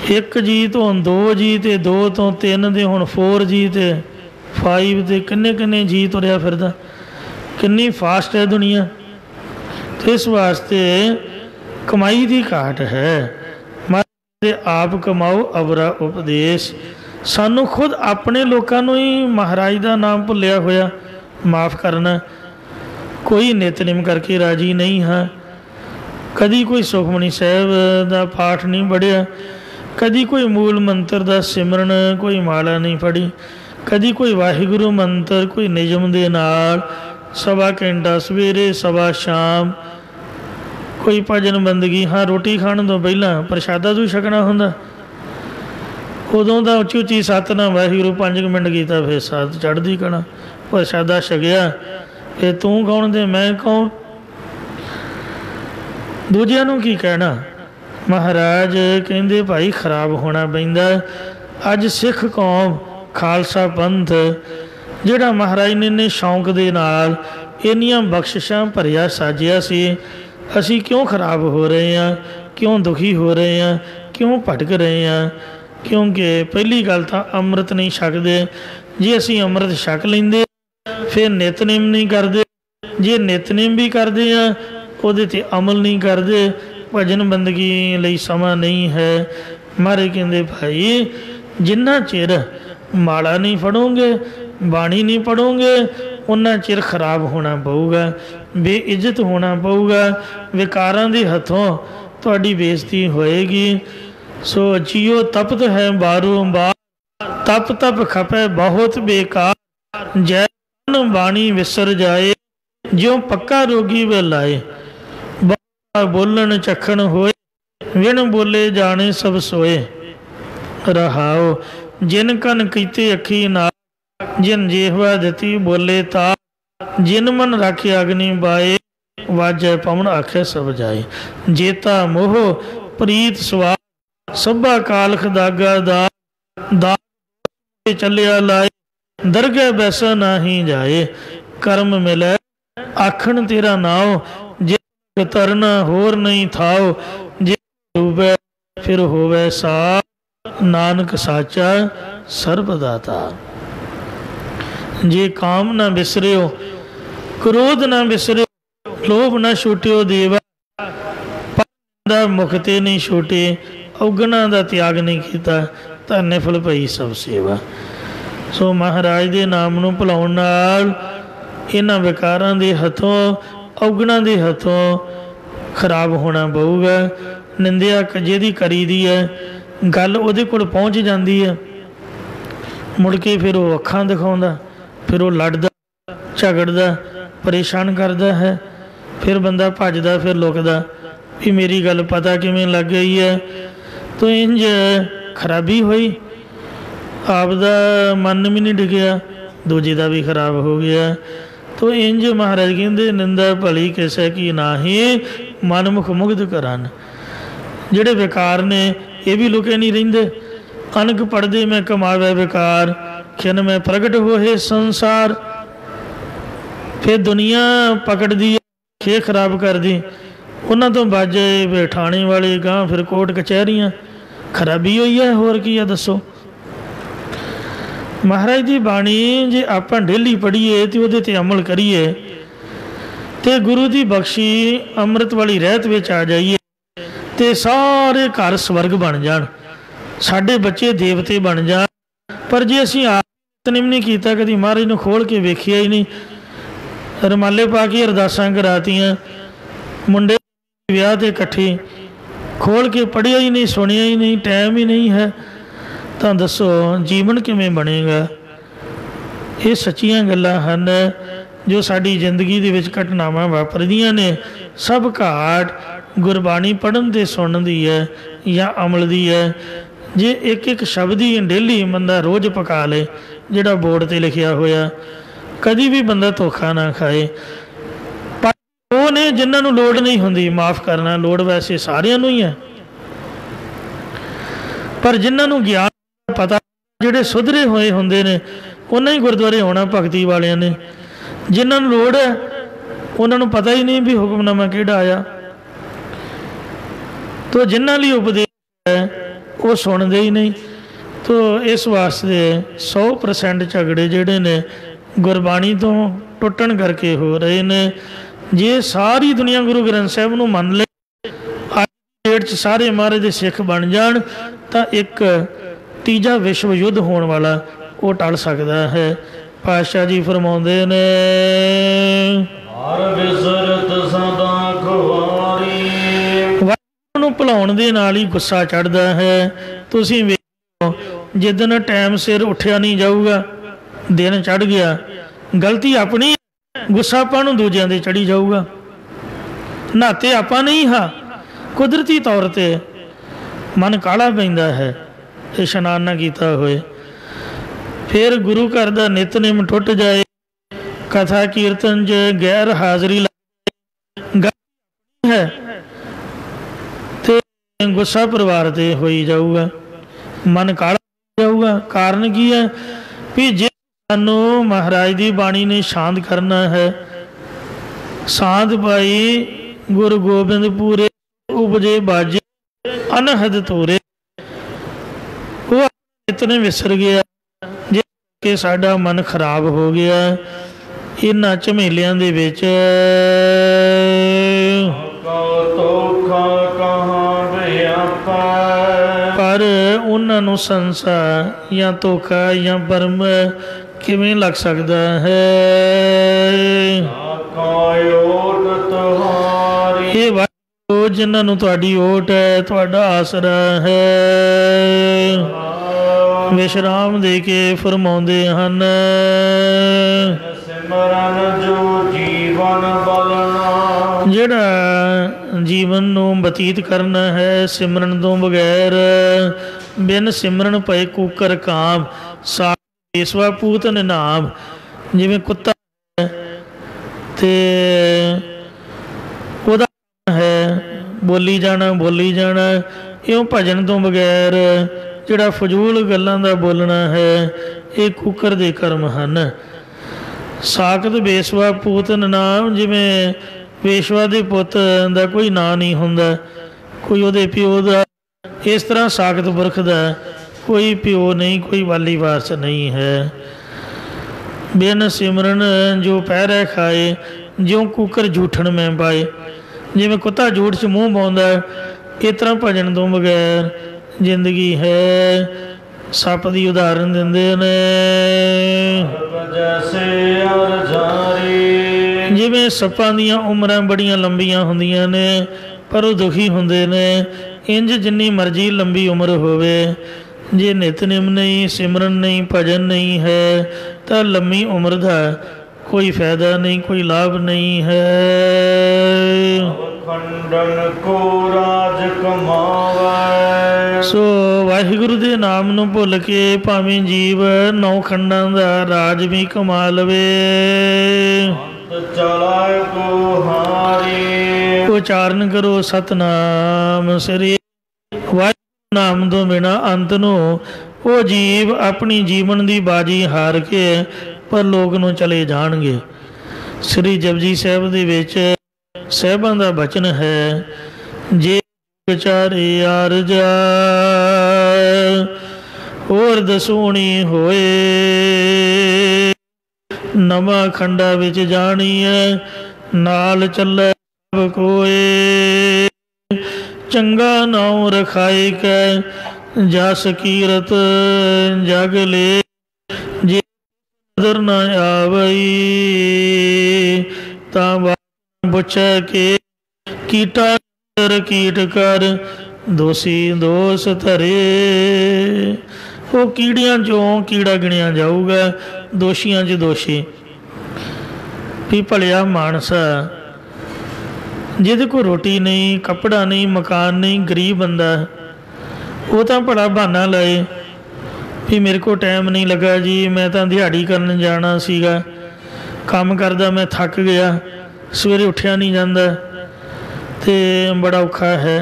1G ਤੋਂ 2G ਤੇ 2 ਤੋਂ 3 ਤੇ ਹੁਣ 4G ਤੇ 5 ਤੇ ਕਿੰਨੇ G ਤੁਰਿਆ ਫਿਰਦਾ, ਕਿੰਨੀ ਫਾਸਟ ਹੈ ਦੁਨੀਆ। ਤੇ ਇਸ ਵਾਸਤੇ ਕਮਾਈ ਦੀ ਘਾਟ ਹੈ। ਮਹਾਰਾਜ ਆਪ ਕਮਾਓ ਅਵਰਾ ਉਪਦੇਸ਼। ਸਾਨੂੰ ਖੁਦ ਆਪਣੇ ਲੋਕਾਂ ਨੂੰ ਹੀ ਮਹਾਰਾਜ ਦਾ ਨਾਮ ਭੁੱਲਿਆ ਹੋਇਆ ਮਾफ़ ਕਰਨਾ। ਕੋਈ ਨਿਤਨੇਮ ਕਰਕੇ ਰਾਜੀ ਨਹੀਂ ਹਾਂ, ਕਦੀ ਕੋਈ ਸੁਖਮਨੀ ਸਾਹਿਬ ਦਾ ਪਾਠ ਨਹੀਂ ਪੜ੍ਹਿਆ, ਕਦੀ ਕੋਈ ਮੂਲ ਮੰਤਰ ਦਾ ਸਿਮਰਨ, ਕੋਈ ਮਾਲਾ ਨਹੀਂ ਪੜ੍ਹੀ, ਕਦੀ ਕੋਈ ਵਾਹਿਗੁਰੂ ਮੰਤਰ ਕੋਈ ਨਿਯਮ ਦੇ ਨਾਲ ਸਵਾ ਘੰਟਾ ਸਵੇਰੇ ਸਵਾ ਸ਼ਾਮ ਕੋਈ ਭਜਨ ਬੰਦਗੀ। ਹਾਂ, ਰੋਟੀ ਖਾਣ ਤੋਂ ਪਹਿਲਾਂ ਪ੍ਰਸ਼ਾਦਾ ਤੋਂ ਛਕਣਾ ਹੁੰਦਾ, ਉਦੋਂ ਦਾ ਉੱਚੀ ਉੱਚੀ ਸਤਿਨਾਮ ਵਾਹਿਗੁਰੂ 5 ਮਿੰਟ ਕੀਤਾ, ਫਿਰ ਸੱਤ ਚੜ੍ਹਦੀ ਕਣਾ। ਪ੍ਰਸ਼ਾਦਾ ਛਕਿਆ, ਫਿਰ ਤੂੰ ਕੌਣ ਤੇ ਮੈਂ ਕੌਣ, ਦੂਜਿਆਂ ਨੂੰ ਕੀ ਕਹਿਣਾ। ਮਹਾਰਾਜ ਕਹਿੰਦੇ ਭਾਈ ਖਰਾਬ ਹੋਣਾ ਪੈਂਦਾ। ਅੱਜ ਸਿੱਖ ਕੌਮ ਖਾਲਸਾ ਪੰਥ ਜਿਹੜਾ ਮਹਾਰਾਜ ਨੇ ਸ਼ੌਂਕ ਦੇ ਨਾਲ ਇੰਨੀਆਂ ਬਖਸ਼ਿਸ਼ਾਂ ਭਰਿਆ ਸਾਜਿਆ ਸੀ, ਅਸੀਂ ਕਿਉਂ ਖਰਾਬ ਹੋ ਰਹੇ ਹਾਂ, ਕਿਉਂ ਦੁਖੀ ਹੋ ਰਹੇ ਹਾਂ, ਕਿਉਂ ਭਟਕ ਰਹੇ ਹਾਂ। ਕਿਉਂਕਿ ਪਹਿਲੀ ਗੱਲ ਤਾਂ ਅੰਮ੍ਰਿਤ ਨਹੀਂ ਛਕਦੇ। ਜੇ ਅਸੀਂ ਅੰਮ੍ਰਿਤ ਛਕ ਲੈਂਦੇ ਫਿਰ ਨਿਤਨੇਮ ਨਹੀਂ ਕਰਦੇ, ਜੇ ਨਿਤਨੇਮ ਵੀ ਕਰਦੇ ਹਾਂ ਉਹਦੇ 'ਤੇ ਅਮਲ ਨਹੀਂ ਕਰਦੇ, ਭਜਨ ਬੰਦਗੀ ਲਈ ਸਮਾਂ ਨਹੀਂ ਹੈ। ਮਹਾਰਾਜ ਕਹਿੰਦੇ ਭਾਈ ਜਿੰਨਾ ਚਿਰ ਮਾਲਾ ਨਹੀਂ ਪੜੋਗੇ, ਬਾਣੀ ਨਹੀਂ ਪੜੋਗੇ, ਉਹਨਾਂ ਚਿਰ ਖਰਾਬ ਹੋਣਾ ਪਊਗਾ, ਬੇਇੱਜ਼ਤ ਹੋਣਾ ਪਊਗਾ, ਵਿਕਾਰਾਂ ਦੇ ਹੱਥੋਂ ਤੁਹਾਡੀ ਬੇਇੱਜ਼ਤੀ ਹੋਏਗੀ। ਸੋ ਜੀਓ ਤਪਤ ਹੈ ਬਾਰੋਂ-ਬਾਰ, ਤਪ ਤਪ ਖਪੈ ਬਹੁਤ ਬੇਕਾਰ, ਜੈ ਬਾਣੀ ਵਿਸਰ ਜਾਏ, ਜਿਉ ਪੱਕਾ ਰੋਗੀ ਵੇ ਲਾਏ। ਬੋਲਣ ਚਖਣ ਹੋਏ, ਵਿਣ ਬੋਲੇ ਜਾਣੇ ਸਭ ਸੋਏ। ਰਹਾਓ ਜਿਨ ਕਨ ਕੀਤੇ ਅੱਖੀ ਨਾ, ਜਿਨ ਜੇਹਵਾ ਦਿੱਤੀ ਬੋਲੇ ਤਾ, ਜਿਨ ਮਨ ਰਾਖੇ ਅਗਨੀ ਬਾਏ, ਵਾਜੈ ਪਵਨ ਆਖੇ ਸਭ ਜਾਏ। ਜੇਤਾ ਮੋਹ ਪ੍ਰੀਤ ਸਵਾ, ਸਭਾ ਕਾਲਖ ਦਾਗਾ ਦਾ, ਦਾ ਚੱਲਿਆ ਲਾਏ, ਦਰਗਹਿ ਬੈਸਾ ਨਾਹੀ ਜਾਏ। ਕਰਮ ਮਿਲੈ ਆਖਣ ਤੇਰਾ ਨਾਉ, ਜੇ ਤਰਨਾ ਹੋਰ ਨਹੀਂ ਥਾਉ, ਜੇ ਡੂਬੈ ਫਿਰ ਹੋਵੇ ਸਾ, ਨਾਨਕ ਸਾਚਾ ਸਰਬ ਦਾਤਾ। ਜੇ ਕਾਮ ਨਾ ਵਿਸਰਿਓ, ਕ੍ਰੋਧ ਨਾ ਵਿਸਰਿਓ, ਲੋਭ ਨਾ ਛੁਟਿਓ ਦੇਵਾ, ਦਾ ਮੁਖ ਤੇ ਨਹੀਂ ਛੁਟੇ, ਔਗਣਾ ਦਾ ਤਿਆਗ ਨਹੀਂ ਕੀਤਾ, ਤਾਂ ਨਿਫਲ ਭਈ ਸਭ ਸੇਵਾ। ਸੋ ਮਹਾਰਾਜ ਦੇ ਨਾਮ ਨੂੰ ਭੁਲਾਉਣ ਨਾਲ ਇਹਨਾਂ ਵਿਕਾਰਾਂ ਦੇ ਹੱਥੋਂ, ਔਗਣਾ ਦੇ ਹੱਥੋਂ ਖਰਾਬ ਹੋਣਾ ਪਊਗਾ। ਨਿੰਦਿਆ ਜਿਹਦੀ ਕਰੀ ਦੀ ਹੈ, ਗੱਲ ਉਹਦੇ ਕੋਲ ਪਹੁੰਚ ਜਾਂਦੀ ਹੈ, ਮੁੜ ਕੇ ਫਿਰ ਉਹ ਅੱਖਾਂ ਦਿਖਾਉਂਦਾ, ਫਿਰ ਉਹ ਲੜਦਾ ਝਗੜਦਾ ਪਰੇਸ਼ਾਨ ਕਰਦਾ ਹੈ, ਫਿਰ ਬੰਦਾ ਭੱਜਦਾ, ਫਿਰ ਲੁਕਦਾ ਵੀ ਮੇਰੀ ਗੱਲ ਪਤਾ ਕਿਵੇਂ ਲੱਗ ਗਈ ਹੈ। ਤੋ ਇੰਝ ਖਰਾਬੀ ਹੋਈ, ਆਪ ਦਾ ਮਨ ਵੀ ਨਹੀਂ ਡਿੱਗਿਆ, ਦੂਜੇ ਦਾ ਵੀ ਖਰਾਬ ਹੋ ਗਿਆ। ਤੋ ਇੰਝ ਮਹਾਰਾਜ ਕਹਿੰਦੇ ਨਿੰਦਾ ਭਲੀ ਕਿਸੇ ਕੀ ਨਾਹੀ, ਮਨ ਮੁਖ ਮੁਗਧ ਕਰਨ। ਜਿਹੜੇ ਵਿਕਾਰ ਨੇ ਇਹ ਵੀ ਲੁਕੇ ਨਹੀਂ ਰਹਿੰਦੇ। ਅਨਕ ਪੜ੍ਹਦੇ ਮੈਂ ਕਮਾਵੇ ਵਿਕਾਰ, ਖਿਨ ਮੈਂ ਪ੍ਰਗਟ ਹੋਏ ਸੰਸਾਰ। ਫਿਰ ਦੁਨੀਆ ਪਕੜਦੀ ਹੈ, ਖੇ ਖਰਾਬ ਕਰਦੀ, ਉਹਨਾਂ ਤੋਂ ਬਾਜੇ ਫਿਰ ਠਾਣੇ ਵਾਲੇ ਗਾਂ, ਫਿਰ ਕੋਰਟ ਕਚਹਿਰੀਆਂ। ਖਰਾਬੀ ਹੋਈ ਹੈ, ਹੋਰ ਕੀ ਹੈ ਦੱਸੋ। ਮਹਾਰਾਜ ਦੀ ਬਾਣੀ ਜੇ ਆਪਾਂ ਡੇਲੀ ਪੜ੍ਹੀਏ ਅਤੇ ਉਹਦੇ 'ਤੇ ਅਮਲ ਕਰੀਏ ਅਤੇ ਗੁਰੂ ਦੀ ਬਖਸ਼ੀ ਅੰਮ੍ਰਿਤ ਵਾਲੀ ਰਹਿਤ ਵਿੱਚ ਆ ਜਾਈਏ ਅਤੇ ਸਾਰੇ ਘਰ ਸਵਰਗ ਬਣ ਜਾਣ, ਸਾਡੇ ਬੱਚੇ ਦੇਵਤੇ ਬਣ ਜਾਣ। ਪਰ ਜੇ ਅਸੀਂ ਆਪ ਨਿਤਨੇਮ ਨਹੀਂ ਕੀਤਾ, ਕਦੀ ਮਹਾਰਾਜ ਨੂੰ ਖੋਲ੍ਹ ਕੇ ਵੇਖਿਆ ਹੀ ਨਹੀਂ, ਰੁਮਾਲੇ ਪਾ ਕੇ ਅਰਦਾਸਾਂ ਕਰਾਤੀਆਂ, ਮੁੰਡੇ ਵਿਆਹ 'ਤੇ ਇਕੱਠੇ, ਖੋਲ੍ਹ ਕੇ ਪੜ੍ਹਿਆ ਹੀ ਨਹੀਂ, ਸੁਣਿਆ ਹੀ ਨਹੀਂ, ਟਾਈਮ ਹੀ ਨਹੀਂ ਹੈ, ਤਾਂ ਦੱਸੋ ਜੀਵਨ ਕਿਵੇਂ ਬਣੇਗਾ। ਇਹ ਸੱਚੀਆਂ ਗੱਲਾਂ ਹਨ ਜੋ ਸਾਡੀ ਜ਼ਿੰਦਗੀ ਦੇ ਵਿੱਚ ਘਟਨਾਵਾਂ ਵਾਪਰਦੀਆਂ ਨੇ। ਸਭ ਘਾਟ ਗੁਰਬਾਣੀ ਪੜ੍ਹਨ ਅਤੇ ਸੁਣਨ ਦੀ ਹੈ ਜਾਂ ਅਮਲ ਦੀ ਹੈ। ਜੇ ਇੱਕ ਇੱਕ ਸ਼ਬਦ ਹੀ ਡੇਲੀ ਬੰਦਾ ਰੋਜ਼ ਪਕਾ ਲੇ, ਜਿਹੜਾ ਬੋਰਡ 'ਤੇ ਲਿਖਿਆ ਹੋਇਆ, ਕਦੀ ਵੀ ਬੰਦਾ ਧੋਖਾ ਨਾ ਖਾਏ। ਪਰ ਉਹ ਨੇ ਜਿਨ੍ਹਾਂ ਨੂੰ ਲੋੜ ਨਹੀਂ ਹੁੰਦੀ, ਮਾफ़ ਕਰਨਾ, ਲੋੜ ਵੈਸੇ ਸਾਰਿਆਂ ਨੂੰ ਹੀ ਹੈ, ਪਰ ਜਿਨ੍ਹਾਂ ਨੂੰ ਗਿਆਨ ਪਤਾ, ਜਿਹੜੇ ਸੁਧਰੇ ਹੋਏ ਹੁੰਦੇ ਨੇ, ਉਹਨਾਂ ਹੀ ਗੁਰਦੁਆਰੇ ਆਉਣਾ ਭਗਤੀ ਵਾਲਿਆਂ ने। ਜਿਨ੍ਹਾਂ ਨੂੰ ਲੋੜ ਹੈ ਉਹਨਾਂ ਨੂੰ ਪਤਾ ਹੀ नहीं भी ਹੁਕਮਨਾਮਾ ਕਿਹੜਾ ਆਇਆ। तो जिन्हां ਲਈ उपदेश है वो सुनते ही नहीं। तो इस वास्ते 100% झगड़े जिहड़े ने गुरबाणी तो टुटण करके हो रहे ने। जे सारी दुनिया गुरु ग्रंथ साहिब नूं मन ले, अज दी डेट च सारे महाराज दे सिख बन जाण, तां एक तीजा विश्व युद्ध होने वाला वो टल सकता है। पातशाह जी फरमाउंदे ने, ਹਰ ਬਿਸਰਤ ਸਦਾ ਖੁਆਰੀ। ਵਾਹਿਗੁਰੂ ਨੂੰ ਭੁਲਾਉਣ ਦੇ ਨਾਲ ਹੀ ਗੁੱਸਾ ਚੜ੍ਹਦਾ ਹੈ। ਤੁਸੀਂ ਵੇਖੋ ਜਿੱਦਣ ਟਾਈਮ ਸਿਰ ਉੱਠਿਆ ਨਹੀਂ ਜਾਊਗਾ, ਦਿਨ ਚੜ੍ਹ ਗਿਆ, ਗਲਤੀ ਆਪਣੀ, ਗੁੱਸਾ ਆਪਾਂ ਨੂੰ ਦੂਜਿਆਂ ਦੇ ਚੜ੍ਹੀ ਜਾਊਗਾ। ਨਹਾਤੇ ਆਪਾਂ ਨਹੀਂ ਹਾਂ, ਕੁਦਰਤੀ ਤੌਰ 'ਤੇ ਮਨ ਕਾਲਾ ਪੈਂਦਾ ਹੈ ਇਸ਼ਨਾਨ ਨਾ ਕੀਤਾ ਹੋਏ। फिर गुरु घर का नितनेम टुट जाए, कथा कीर्तन च गैर हाज़री है ते गुस्सा परिवार ते होई जाऊगा, मन काला जाऊगा। कारण की है भी जे सानू महाराज दी बाणी ने शांत करना है, शांत पाई गुरु गोबिंद पूरे उपजे बाजे अनहद तोरे, वो इतने विसर गया कि साडा मन खराब हो गया इन्हां झमेलियां दे विच। पर उन्हां नूं संसा या धोखा या भरम किवें लग सकदा है। ये वाहिगुरू जिन्हां नूं तुहाडी ओट है, तुहाडा आसरा है, विश्राम दे के फरमाउंदे हन, सिमरन जो जीवन बलना। जिहड़ा जीवन नूं बतीत करना है सिमरन तो बगैर, बिन सिमरन पए कूकर काम, सासवा पूतन नाम। जिवें कुत्ता है ते ओहदा है बोली जाना इउं भजन तो बगैर जिहड़ा फजूल गल्लां दा बोलना है, ये कुकर दे कर्म हन। साकत बेसवा पूतन नाम, जिवें बेशवा दे पुੱਤ ਦਾ कोई ਨਾਂ नहीं हुंदा, कोई ਉਹਦੇ ਪਿਓ ਦਾ, इस तरह साकत पुरख दा कोई प्यो नहीं, कोई वाली वारस नहीं है। बिन सिमरन जो पैरै खाए, ज्यों कुकर जूठन में पाए। जिवें कुत्ता जूठ च मूँह पाउंदा, इस तरह भजन तो बगैर जिंदगी है। सप की उदाहरण दिंदे ने, जिवें सप्पां दीयां उमरां बड़ियां लंबियां हुंदियां ने पर वो दुखी हुंदे ने। इंज जिन्नी मर्जी लंबी उम्र होवे, जे नितनेम नहीं, सिमरन नहीं, भजन नहीं है, तो लंबी उम्र का कोई फायदा नहीं, कोई लाभ नहीं है। खंडन को राज कमावे। सो वाहिगुरु दे नाम नूं भुल के भावें जीव 9 खंडां दा राज भी कमा लवे। चलाए को हारी। उचारण करो सतनाम श्री वाहिगुरु नाम तो बिना अंत नूं वो जीव अपनी जीवन की बाजी हार के पर लोक नूं चले जाणगे। श्री जपजी साहिब दे विच साहिबां दा बचन है, जे विचारे आरजा और दसूणी होए, नवा खंडा विच जाणीए, नाल चले सब कोए। चंगा नाम रखाए कै जस कीरत जग ले, जे नदर न आवई तां पुछे के कीटा कीट कर दोषी दोष धरे। वो कीड़ियां चों कीड़ा गिणिया जाऊगा, दोषियां च दोषी। भी भलिया मानसा जिहदे को रोटी नहीं, कपड़ा नहीं, मकान नहीं, गरीब बंदा, वो तो भला बहाना लाए भी मेरे को टाइम नहीं लगा जी, मैं तो दिहाड़ी करन जाना सीगा, काम करदा मैं थक गया, सवेरे उठिया नहीं जाता ते बड़ा औखा है।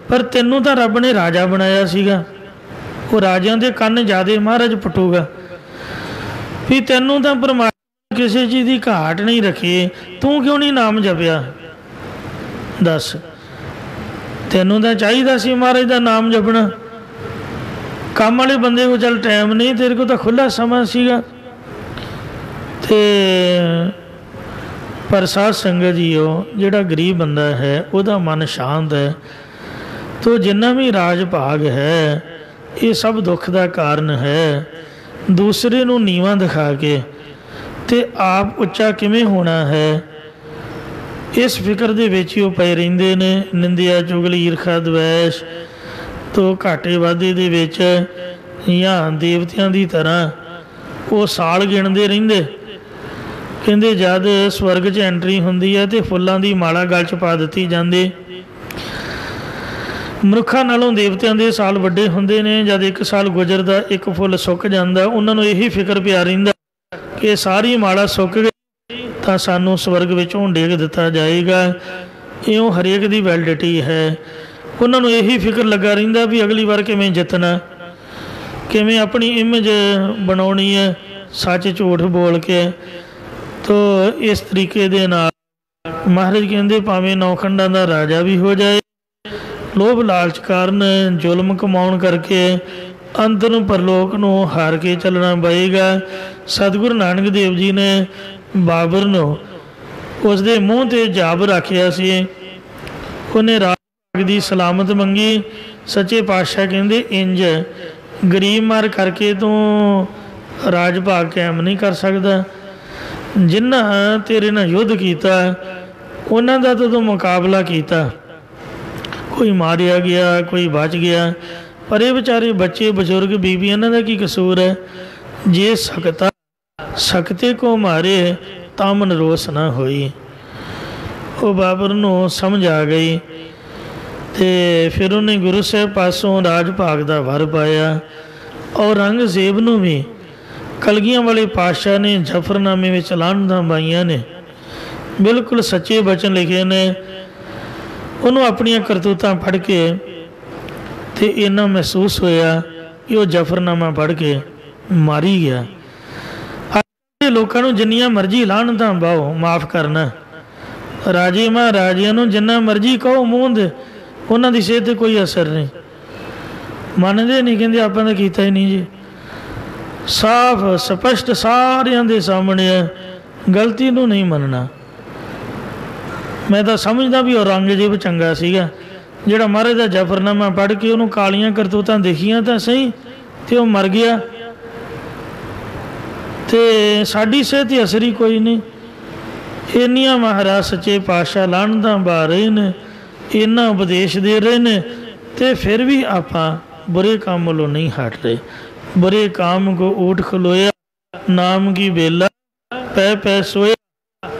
पर तैनूं तो रब ने राजा बनाया सीगा, वो राजियां दे कन्न ज़्यादा महाराज पटूगा। भी तैनूं तां परमात्मा किसी चीज़ की घाट नहीं रखी, तू क्यों नहीं नाम जपिया? दस, तैनूं तां चाहीदा सी महाराज दा नाम जपना। काम वाले बंदे को चल टाइम नहीं, तेरे को तो खुला समा सीगा। ते पर साध संगत जीओ, जिहड़ा गरीब बंदा है उसका मन शांत है, तो जिन्ना भी राज भाग है ये सब दुख का कारण है। दूसरे नूं नीवां दिखा के ते आप उच्चा किवें होना है, इस फिक्र दे विच ही वो पए रहिंदे ने। निंदिया चुगली ईरखा द्वैश तो घाटे वाधे दे विच या देवतियां दी तरह वो साल गिणदे रहिंदे। कहंदे जद स्वर्ग च एंट्री हुंदी है तो फुल्लां दी माला गल च पा दित्ती जांदी। मनुखां नालों देवतियां दे साल वड्डे हुंदे ने। जद एक साल गुजरदा एक फुੱਲ सुੱਕ ਜਾਂਦਾ, उन्हां नूं यही फिक्र पिया रहिंदा कि सारी माला सुੱਕ गई तां सानूं स्वर्ग विचों ਡੇਗ ਦਿੱਤਾ ਜਾਏਗਾ। ਇਉਂ ਹਰੇਕ ਦੀ ਵੈਲਿਡਿਟੀ ਹੈ। ਉਹਨਾਂ ਨੂੰ ਇਹੀ ਫਿਕਰ ਲੱਗਾ ਰਹਿੰਦਾ ਵੀ ਅਗਲੀ ਵਾਰ ਕਿਵੇਂ ਜਿੱਤਣਾ, ਕਿਵੇਂ ਆਪਣੀ ਇਮੇਜ ਬਣਾਉਣੀ ਹੈ ਸੱਚ ਝੂਠ ਬੋਲ ਕੇ। ਤੋ ਇਸ ਤਰੀਕੇ ਦੇ ਨਾਲ ਮਹਾਰਾਜ ਕਹਿੰਦੇ ਭਾਵੇਂ 9 ਖੰਡਾਂ ਦਾ ਰਾਜਾ ਵੀ ਹੋ ਜਾਏ, ਲੋਭ ਲਾਲਚ ਕਾਰਨ ਜ਼ੁਲਮ ਕਮਾਉਣ ਕਰਕੇ ਅੰਦਰ ਨੂੰ ਪਰਲੋਕ ਨੂੰ ਹਾਰ ਕੇ ਚੱਲਣਾ ਪਏਗਾ। ਸਤਿਗੁਰੂ ਨਾਨਕ ਦੇਵ ਜੀ ਨੇ ਬਾਬਰ ਨੂੰ ਉਸ ਦੇ ਮੂੰਹ 'ਤੇ ਜਾਬ ਰੱਖਿਆ ਸੀ। ਉਹਨੇ ਰਾਜ ਦੀ ਸਲਾਮਤ ਮੰਗੀ। ਸੱਚੇ ਪਾਤਸ਼ਾਹ ਕਹਿੰਦੇ ਇੰਜ ਗਰੀਬ ਮਾਰ ਕਰਕੇ ਤੂੰ ਰਾਜ ਭਾਗ ਕਾਇਮ ਨਹੀਂ ਕਰ ਸਕਦਾ। ਜਿਨ੍ਹਾਂ ਤੇਰੇ ਨਾਲ ਯੁੱਧ ਕੀਤਾ ਉਹਨਾਂ ਦਾ ਤੂੰ ਮੁਕਾਬਲਾ ਕੀਤਾ, ਕੋਈ ਮਾਰਿਆ ਗਿਆ ਕੋਈ ਬਚ ਗਿਆ, ਪਰ ਇਹ ਵਿਚਾਰੇ ਬੱਚੇ ਬਜ਼ੁਰਗ ਬੀਬੀ ਇਹਨਾਂ ਦਾ ਕੀ ਕਸੂਰ ਹੈ? ਜੇ ਸਕਤਾ ਸਕਤੇ ਕੋ ਮਾਰੇ ਤਾਂ ਮਨ ਰੋਸ ਨਾ ਹੋਈ। ਉਹ ਬਾਬਰ ਨੂੰ ਸਮਝ ਆ ਗਈ ਤੇ ਫਿਰ ਉਹਨੇ ਗੁਰੂ ਸਾਹਿਬ ਪਾਸੋਂ ਰਾਜ ਭਾਗ ਦਾ ਵਰ ਪਾਇਆ। ਔਰੰਗਜ਼ੇਬ ਨੂੰ ਵੀ ਕਲਗੀਆਂ ਵਾਲੇ ਪਾਤਸ਼ਾਹ ਨੇ ਜ਼ਫਰਨਾਮੇ ਵਿੱਚ ਲਾਹਨਤਾਂ ਪਾਈਆਂ ਨੇ, ਬਿਲਕੁਲ ਸੱਚੇ ਬਚਨ ਲਿਖੇ ਨੇ। ਉਹਨੂੰ ਆਪਣੀਆਂ ਕਰਤੂਤਾਂ ਪੜ੍ਹ ਕੇ ਤੇ ਇੰਨਾ ਮਹਿਸੂਸ ਹੋਇਆ ਕਿ ਉਹ ਜ਼ਫਰਨਾਮਾ ਪੜ੍ਹ ਕੇ ਮਾਰੀ ਗਿਆ। ਲੋਕਾਂ ਨੂੰ ਜਿੰਨੀਆਂ ਮਰਜ਼ੀ ਲਾਹਨਤਾਂ ਪਾਓ ਮਾਫ ਕਰਨਾ, ਰਾਜੇ ਮਹਾਰਾਜਿਆਂ ਨੂੰ ਜਿੰਨਾ ਮਰਜ਼ੀ ਕਹੋ ਮੂੰਹ ਦੇ, ਉਹਨਾਂ ਦੀ ਸਿਹਤ 'ਤੇ ਕੋਈ ਅਸਰ ਨਹੀਂ। ਮੰਨਦੇ ਨਹੀਂ, ਕਹਿੰਦੇ ਆਪਾਂ ਤਾਂ ਕੀਤਾ ਹੀ ਨਹੀਂ ਜੀ। ਸਾਫ ਸਪਸ਼ਟ ਸਾਰਿਆਂ ਦੇ ਸਾਹਮਣੇ ਹੈ, ਗਲਤੀ ਨੂੰ ਨਹੀਂ ਮੰਨਣਾ। ਮੈਂ ਤਾਂ ਸਮਝਦਾ ਵੀ ਔਰੰਗਜ਼ੇਬ ਚੰਗਾ ਸੀਗਾ ਜਿਹੜਾ ਮਹਾਰਾਜ ਦਾ ਜ਼ਫਰਨਾਮਾ ਪੜ੍ਹ ਕੇ ਉਹਨੂੰ ਕਾਲੀਆਂ ਕਰਤੂਤਾਂ ਦਿਖੀਆਂ ਤਾਂ ਸਹੀ ਤੇ ਉਹ ਮਰ ਗਿਆ। ਤੇ ਸਾਡੀ ਸਿਹਤ 'ਤੇ ਅਸਰ ਹੀ ਕੋਈ ਨਹੀਂ। ਇੰਨੀਆਂ ਮਹਾਰਾਜ ਸੱਚੇ ਪਾਤਸ਼ਾਹ ਲਾਹਨਤਾਂ ਪਾ ਰਹੇ ਨੇ, ਇੰਨਾ ਉਪਦੇਸ਼ ਦੇ ਰਹੇ ਨੇ, ਤੇ ਫਿਰ ਵੀ ਆਪਾਂ ਬੁਰੇ ਕੰਮ ਵੱਲੋਂ ਨਹੀਂ ਹਟ ਰਹੇ। ਬੁਰੇ ਕਾਮ ਕੋ ਊਠ ਖਲੋਇਆ, ਨਾਮ ਕੀ ਵੇਲਾ ਪੈ ਪੈ ਸੋਇਆ,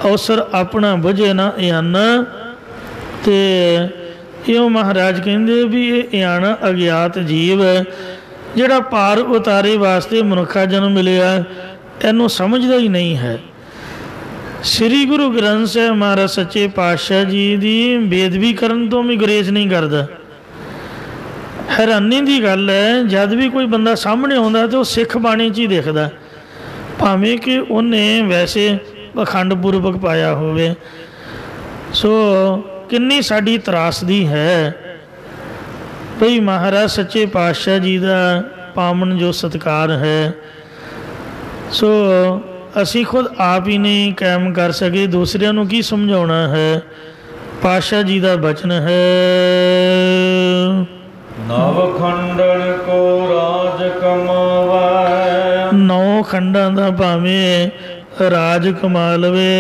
ਅਵਸਰ ਆਪਣਾ ਬੁਝੇ ਨਾ ਇਆਨਾ। ਤੇ ਇਉਂ ਮਹਾਰਾਜ ਕਹਿੰਦੇ ਵੀ ਇਹ ਇਆਣਾ ਅਗਿਆਤ ਜੀਵ ਹੈ ਜਿਹੜਾ ਪਾਰ ਉਤਾਰੇ ਵਾਸਤੇ ਮਨੁੱਖਾ ਜਨਮ ਮਿਲਿਆ, ਇਹਨੂੰ ਸਮਝਦਾ ਹੀ ਨਹੀਂ ਹੈ। ਸ੍ਰੀ ਗੁਰੂ ਗ੍ਰੰਥ ਸਾਹਿਬ ਮਹਾਰਾਜ ਸੱਚੇ ਪਾਤਸ਼ਾਹ ਜੀ ਦੀ ਬੇਅਦਬੀ ਕਰਨ ਤੋਂ ਵੀ ਗੁਰੇਜ਼ ਨਹੀਂ ਕਰਦਾ। ਹੈਰਾਨੀ ਦੀ ਗੱਲ ਹੈ, ਜਦ ਵੀ ਕੋਈ ਬੰਦਾ ਸਾਹਮਣੇ ਆਉਂਦਾ ਤਾਂ ਉਹ ਸਿੱਖ ਬਾਣੀ 'ਚ ਹੀ ਦਿਖਦਾ, ਭਾਵੇਂ ਕਿ ਉਹਨੇ ਵੈਸੇ ਪਖੰਡ ਪੂਰਵਕ ਪਾਇਆ ਹੋਵੇ। ਸੋ ਕਿੰਨੀ ਸਾਡੀ ਤਰਾਸਦੀ ਹੈ ਭਈ ਮਹਾਰਾਜ ਸੱਚੇ ਪਾਤਸ਼ਾਹ ਜੀ ਦਾ ਪਾਵਨ ਜੋ ਸਤਿਕਾਰ ਹੈ, ਸੋ ਅਸੀਂ ਖੁਦ ਆਪ ਹੀ ਨਹੀਂ ਕਾਇਮ ਕਰ ਸਕੇ, ਦੂਸਰਿਆਂ ਨੂੰ ਕੀ ਸਮਝਾਉਣਾ ਹੈ। ਪਾਤਸ਼ਾਹ ਜੀ ਦਾ ਬਚਨ ਹੈ, ਨਵ ਖੰਡਨ ਕੋ ਰਾਜ ਕਮਾਵੈ। 9 ਖੰਡਾਂ ਦਾ ਭਾਵੇਂ ਰਾਜ ਕਮਾ ਲਵੇ,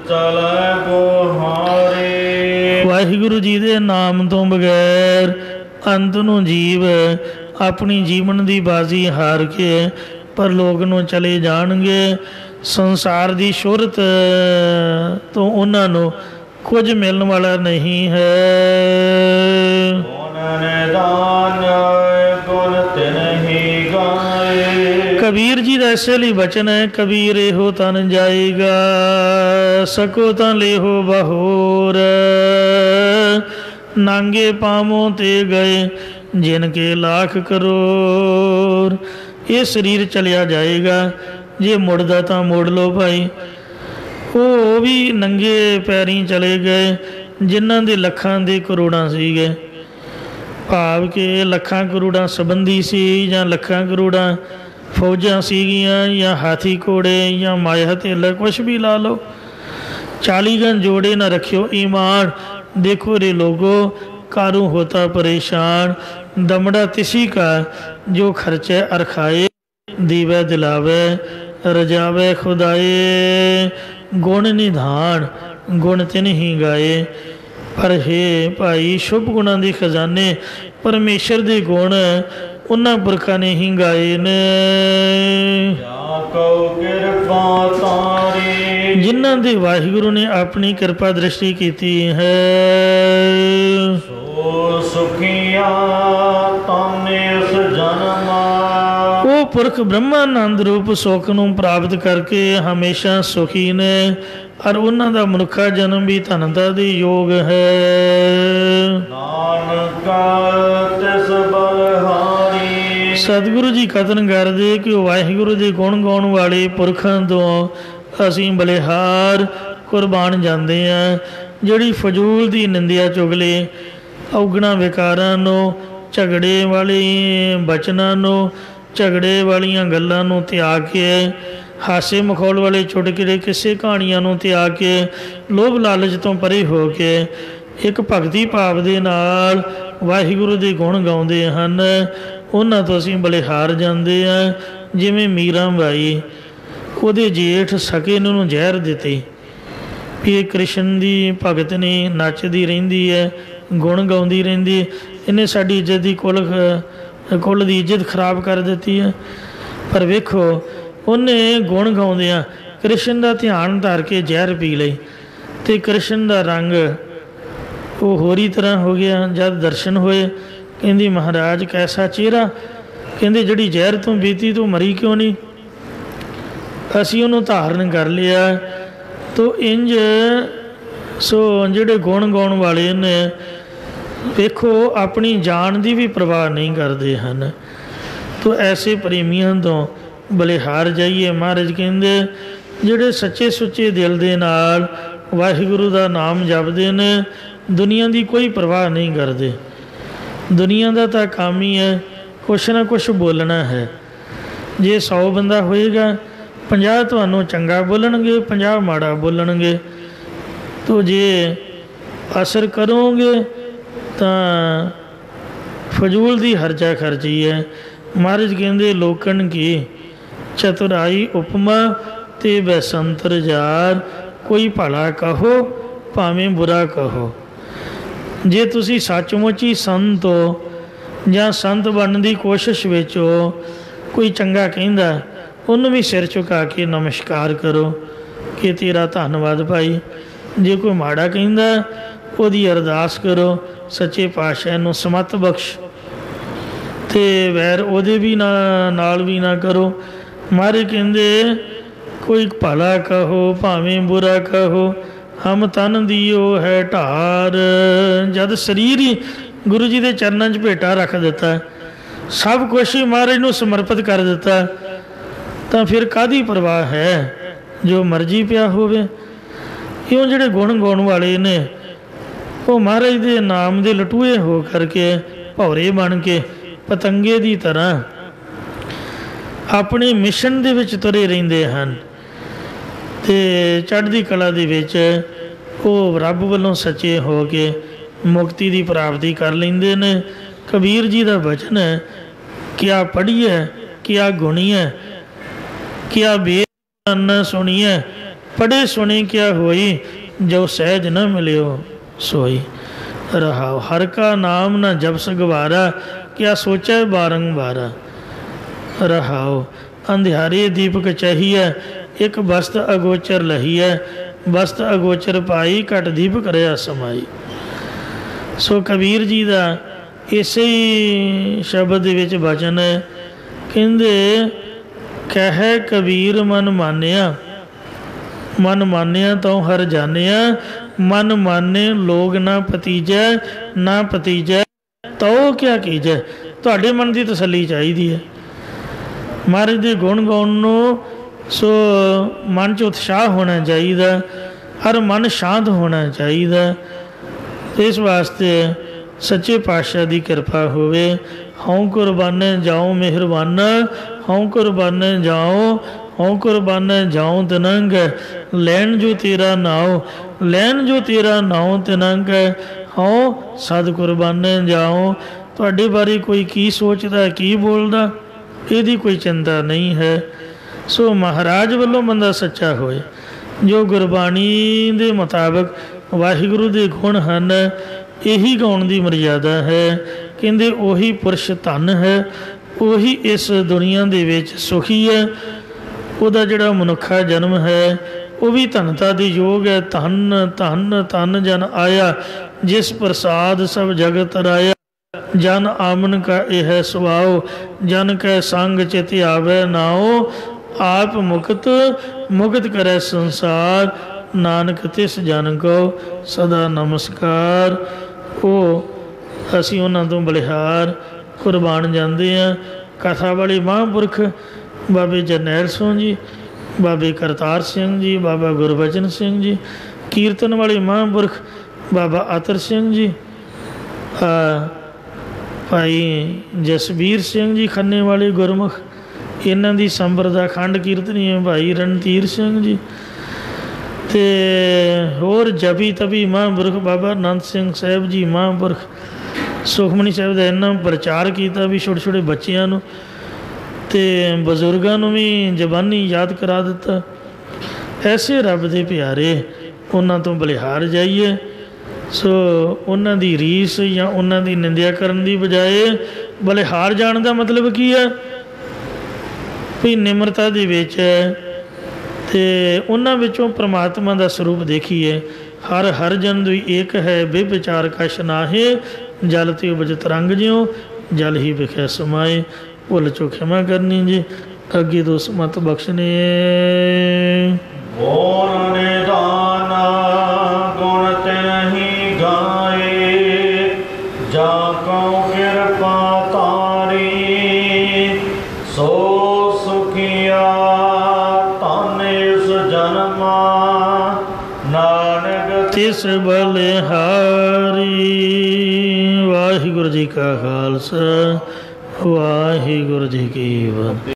ਚਲੈ ਬੋਹਾਰੇ। ਵਾਹਿਗੁਰੂ ਜੀ ਦੇ ਨਾਮ ਤੋਂ ਬਗੈਰ ਅੰਤ ਨੂੰ ਜੀਵ ਆਪਣੀ ਜੀਵਨ ਦੀ ਬਾਜ਼ੀ ਹਾਰ ਕੇ ਪਰਲੋਕ ਨੂੰ ਚਲੇ ਜਾਣਗੇ। ਸੰਸਾਰ ਦੀ ਸ਼ੋਹਰਤ ਤੋਂ ਉਹਨਾਂ ਨੂੰ ਕੁਝ ਮਿਲਣ ਵਾਲਾ ਨਹੀਂ ਹੈ। कबीर जी का इसे लिए बचन है, कबीर हो तन जाएगा सको ता ले हो बहोर। नांगे पामों ते गए जिनके लाख करोड़। ये शरीर चलिया जाएगा, जे मुड़दा तां मोड़ लो भाई। वो भी नंगे पैरी चले गए जिन्हां दे लखां दे करोड़ां सीगे, भाव के लखां करोड़ां संबंधी सी जां लखां करोड़ां फौजां सीगियां या हाथी घोड़े या माया तेला कुछ भी ला लो। 40 गन जोड़े न रखियो ईमान, देखो रे लोगो कारू होता परेशान। दमड़ा तिसी का जो खर्चे अरखाए, दीवे दिलावे रजावे खुदाए। गुण निधान गुण तिन ही गाए, पर हे भाई शुभ गुणों के खजाने परमेश्वर के गुण उन्हां पुरखां ने ही गाए ने जिन्हां दे वाहिगुरु ने अपनी कृपा दृष्टि की है। वो पुरख ब्रह्मानंद रूप सुख नूं प्राप्त करके हमेशा सुखी ने, और उन्हां दा मनुखा जन्म भी धनता दे योग है। सतगुरु जी कथन करते कि वाहिगुरु के गुण गाउण वाले पुरखों तो असीं बलिहार कुर्बान जाते हैं। जिहड़ी फजूल की निंदिया चुगले औगणा विकारां नूं, झगड़े वाले बचनां नूं, झगड़े वालियां गल्लां नूं त्याग के, हासे मखौल वाले चुटकुले किस्से कहानियां नूं त्याग के, लोभ लालच तो परे हो के एक भगती भाव दे नाल वाहिगुरु के गुण गाउंदे हन, उन्हां तो असीं बलिहार जाते हैं। जिवें मीरा बाई ਉਹਦੇ जेठ सके ਨੂੰ ਜ਼ਹਿਰ ਦਿੱਤੀ भी ये कृष्ण की भगत ने, नचदी रहिंदी है, गुण गाउंदी रहिंदी, इन्हें साडी इज्जत की कुल की इज्जत खराब कर दी है। पर वेखो उन्हें गुण गाउंदियां कृष्ण का ध्यान धर के ਜ਼ਹਿਰ पी लई, तो कृष्ण का रंग वो होरी तरह हो गया। जब दर्शन होए कहंदी महाराज कैसा चेहरा, कहंदे जिहड़ी ਜ਼ਹਿਰ तू बीती तू मरी क्यों नहीं, असीं उहनूं धारण कर लिया। तो इंज सो जिहड़े गुण गाउण वाले ने वेखो अपनी जान की भी परवाह नहीं करते हैं। तो ऐसे प्रेमियों तो बलिहार जाइए। महाराज कहंदे जिहड़े सच्चे सुच्चे दिल दे नाल वाहिगुरु का नाम जपदे ने, दुनिया की कोई परवाह नहीं करते। दुनिया का तो काम ही है कुछ ना कुछ बोलना है। जे 100 बंदा होएगा 50 तुहानूं चंगा बोलणगे, 50 माड़ा बोलणगे। तो जे असर करोगे तो फजूल की हरजा खर्ची है। महाराज कहंदे लोकन की चतुराई उपमा ते बैसंतर जार, कोई भला कहो भावें बुरा कहो। जे तुसी सचमुच ही संत हो जां संत बनने की कोशिश विच हो, कोई चंगा कहिंदा उन्होंने भी सिर झुका के नमस्कार करो कि तेरा धन्नवाद भाई। जे कोई माड़ा कहिंदा उहदी अरदास करो सच्चे पातशाह नूं समत बख्श, ते वैर उहदे भी नाल भी ना करो। मारे कहंदे कोई भला कहो भावें बुरा कहो, हम तन दियो है ढार। जद शरीर ही गुरु जी के चरणों च भेटा रख दिता, सब कुछ ही महाराज नूं समर्पित कर दिता, तो फिर कादी परवाह है जो मर्जी पिया होवे। क्यों जिहड़े गुण गाउण वाले ने वो महाराज के नाम के लटूए हो करके भौरे बन के पतंगे की तरह अपने मिशन दे विच तुरे रहिंदे हन, ते चढ़दी कला दे विच वो रब वालों सच्चे हो के मुक्ति की प्राप्ति कर लैंदे ने। कबीर जी का वचन है, क्या पढ़िए क्या गुणीए, क्या बेद न सुनिए, पढ़े सुने क्या होई, जो सहज न मिलियो सोई। रहाओ हर का नाम न जब सगवारा, क्या सोचा बारंबारा। रहाओ अंधियारे दीपक चाहिए, एक बस्त अगोचर लहीए, बस्त अगोचर पाई घट दीपक रहा समाई। सो कबीर जी का इसे ही शब्द विच वचन है, कहंदे कह कबीर मन मानिया, मन मानिया तो हर जानिया, मन माने लोग ना पतीजै, ना पतीजै तो क्या कीजै। तुहाडे मन की तसल्ली चाहिदी है। महाराज के गुण गाउण नूं सो मन च उत्साह होना चाहिए और मन शांत होना चाहिए। इस वास्ते सच्चे पातशाह की कृपा होवे। हऊँ कुरबाने जाऊँ मेहरबाना, हऊँ कुरबाने जाऊँ, हऊँ कुरबाने जाऊँ तिनंग, लैन जो तेरा नाव, लैन जो तेरा नाव तिनंग, हऊँ सद कुरबाने जाऊँ। तुहाडे बारे कोई की सोचता की बोलदा इहदी कोई चिंता नहीं है। सो महाराज वालों बंदा सच्चा होए, जो गुरबाणी दे मुताबिक वाहिगुरु दे गुण हन यही गाउण दी मर्यादा है। कहंदे ओही पुरुष धन है, ओही इस दुनिया दे विच सुखी है। उहदा जिहड़ा मनुखा जन्म है वह भी धनता दे योग है। धन धन धन जन आया, जिस प्रसाद सब जगत राया, जन आमन का यह सुभाव, जन कै संग चित आवे नाओ, आप मुक्त मुक्त करे संसार, नानक तिस जन को सदा नमस्कार। वो असी उन्हां तों बलिहार कुरबान जाते हैं। कथा वाले महापुरख बाबे जरनैल सिंह जी, बाबे करतार सिंह जी, बाबा गुरबचन सिंह जी, कीर्तन वाले महापुरख बाबा अतर सिंह जी, भाई जसबीर सिंह जी खन्ने वाले गुरमुख, इन्हां दी संप्रदा खंड कीर्तनी है भाई रणधीर सिंह जी, ते होर जपी तपी महापुरख बाबा आनंद सिंह साहब जी महापुरख सुखमनी साहब का इन्ना प्रचार किया भी छोटे छोटे बच्चों नूं ते बजुर्गों नूं भी जबानी याद करा दिता। ऐसे रब दे प्यारे उन्हां तो बलिहार जाइए। सो उन्हां दी रीस या उन्हां दी निंदिया करन दी बजाए बलिहार जाण दा मतलब की है भी निमरता दे विच ते उन्हां विचों परमात्मा दा स्वरूप देखिए। हर हर जन दुई एक है, बेविचार कश नाहे, जल ते उपज तरंग ज्यों, जल ही विखै समाए। भुल चो क्षमा करनी जी, अगे दोष मत बख्शने। गुण निधान गुण तिन्हि गाए, जाको कृपा तारी, सो सुखिया धन इस जन्मा, नानक तिस बलिहारी। वाहिगुरु जी का खालसा, वाहिगुरु जी की फतेह।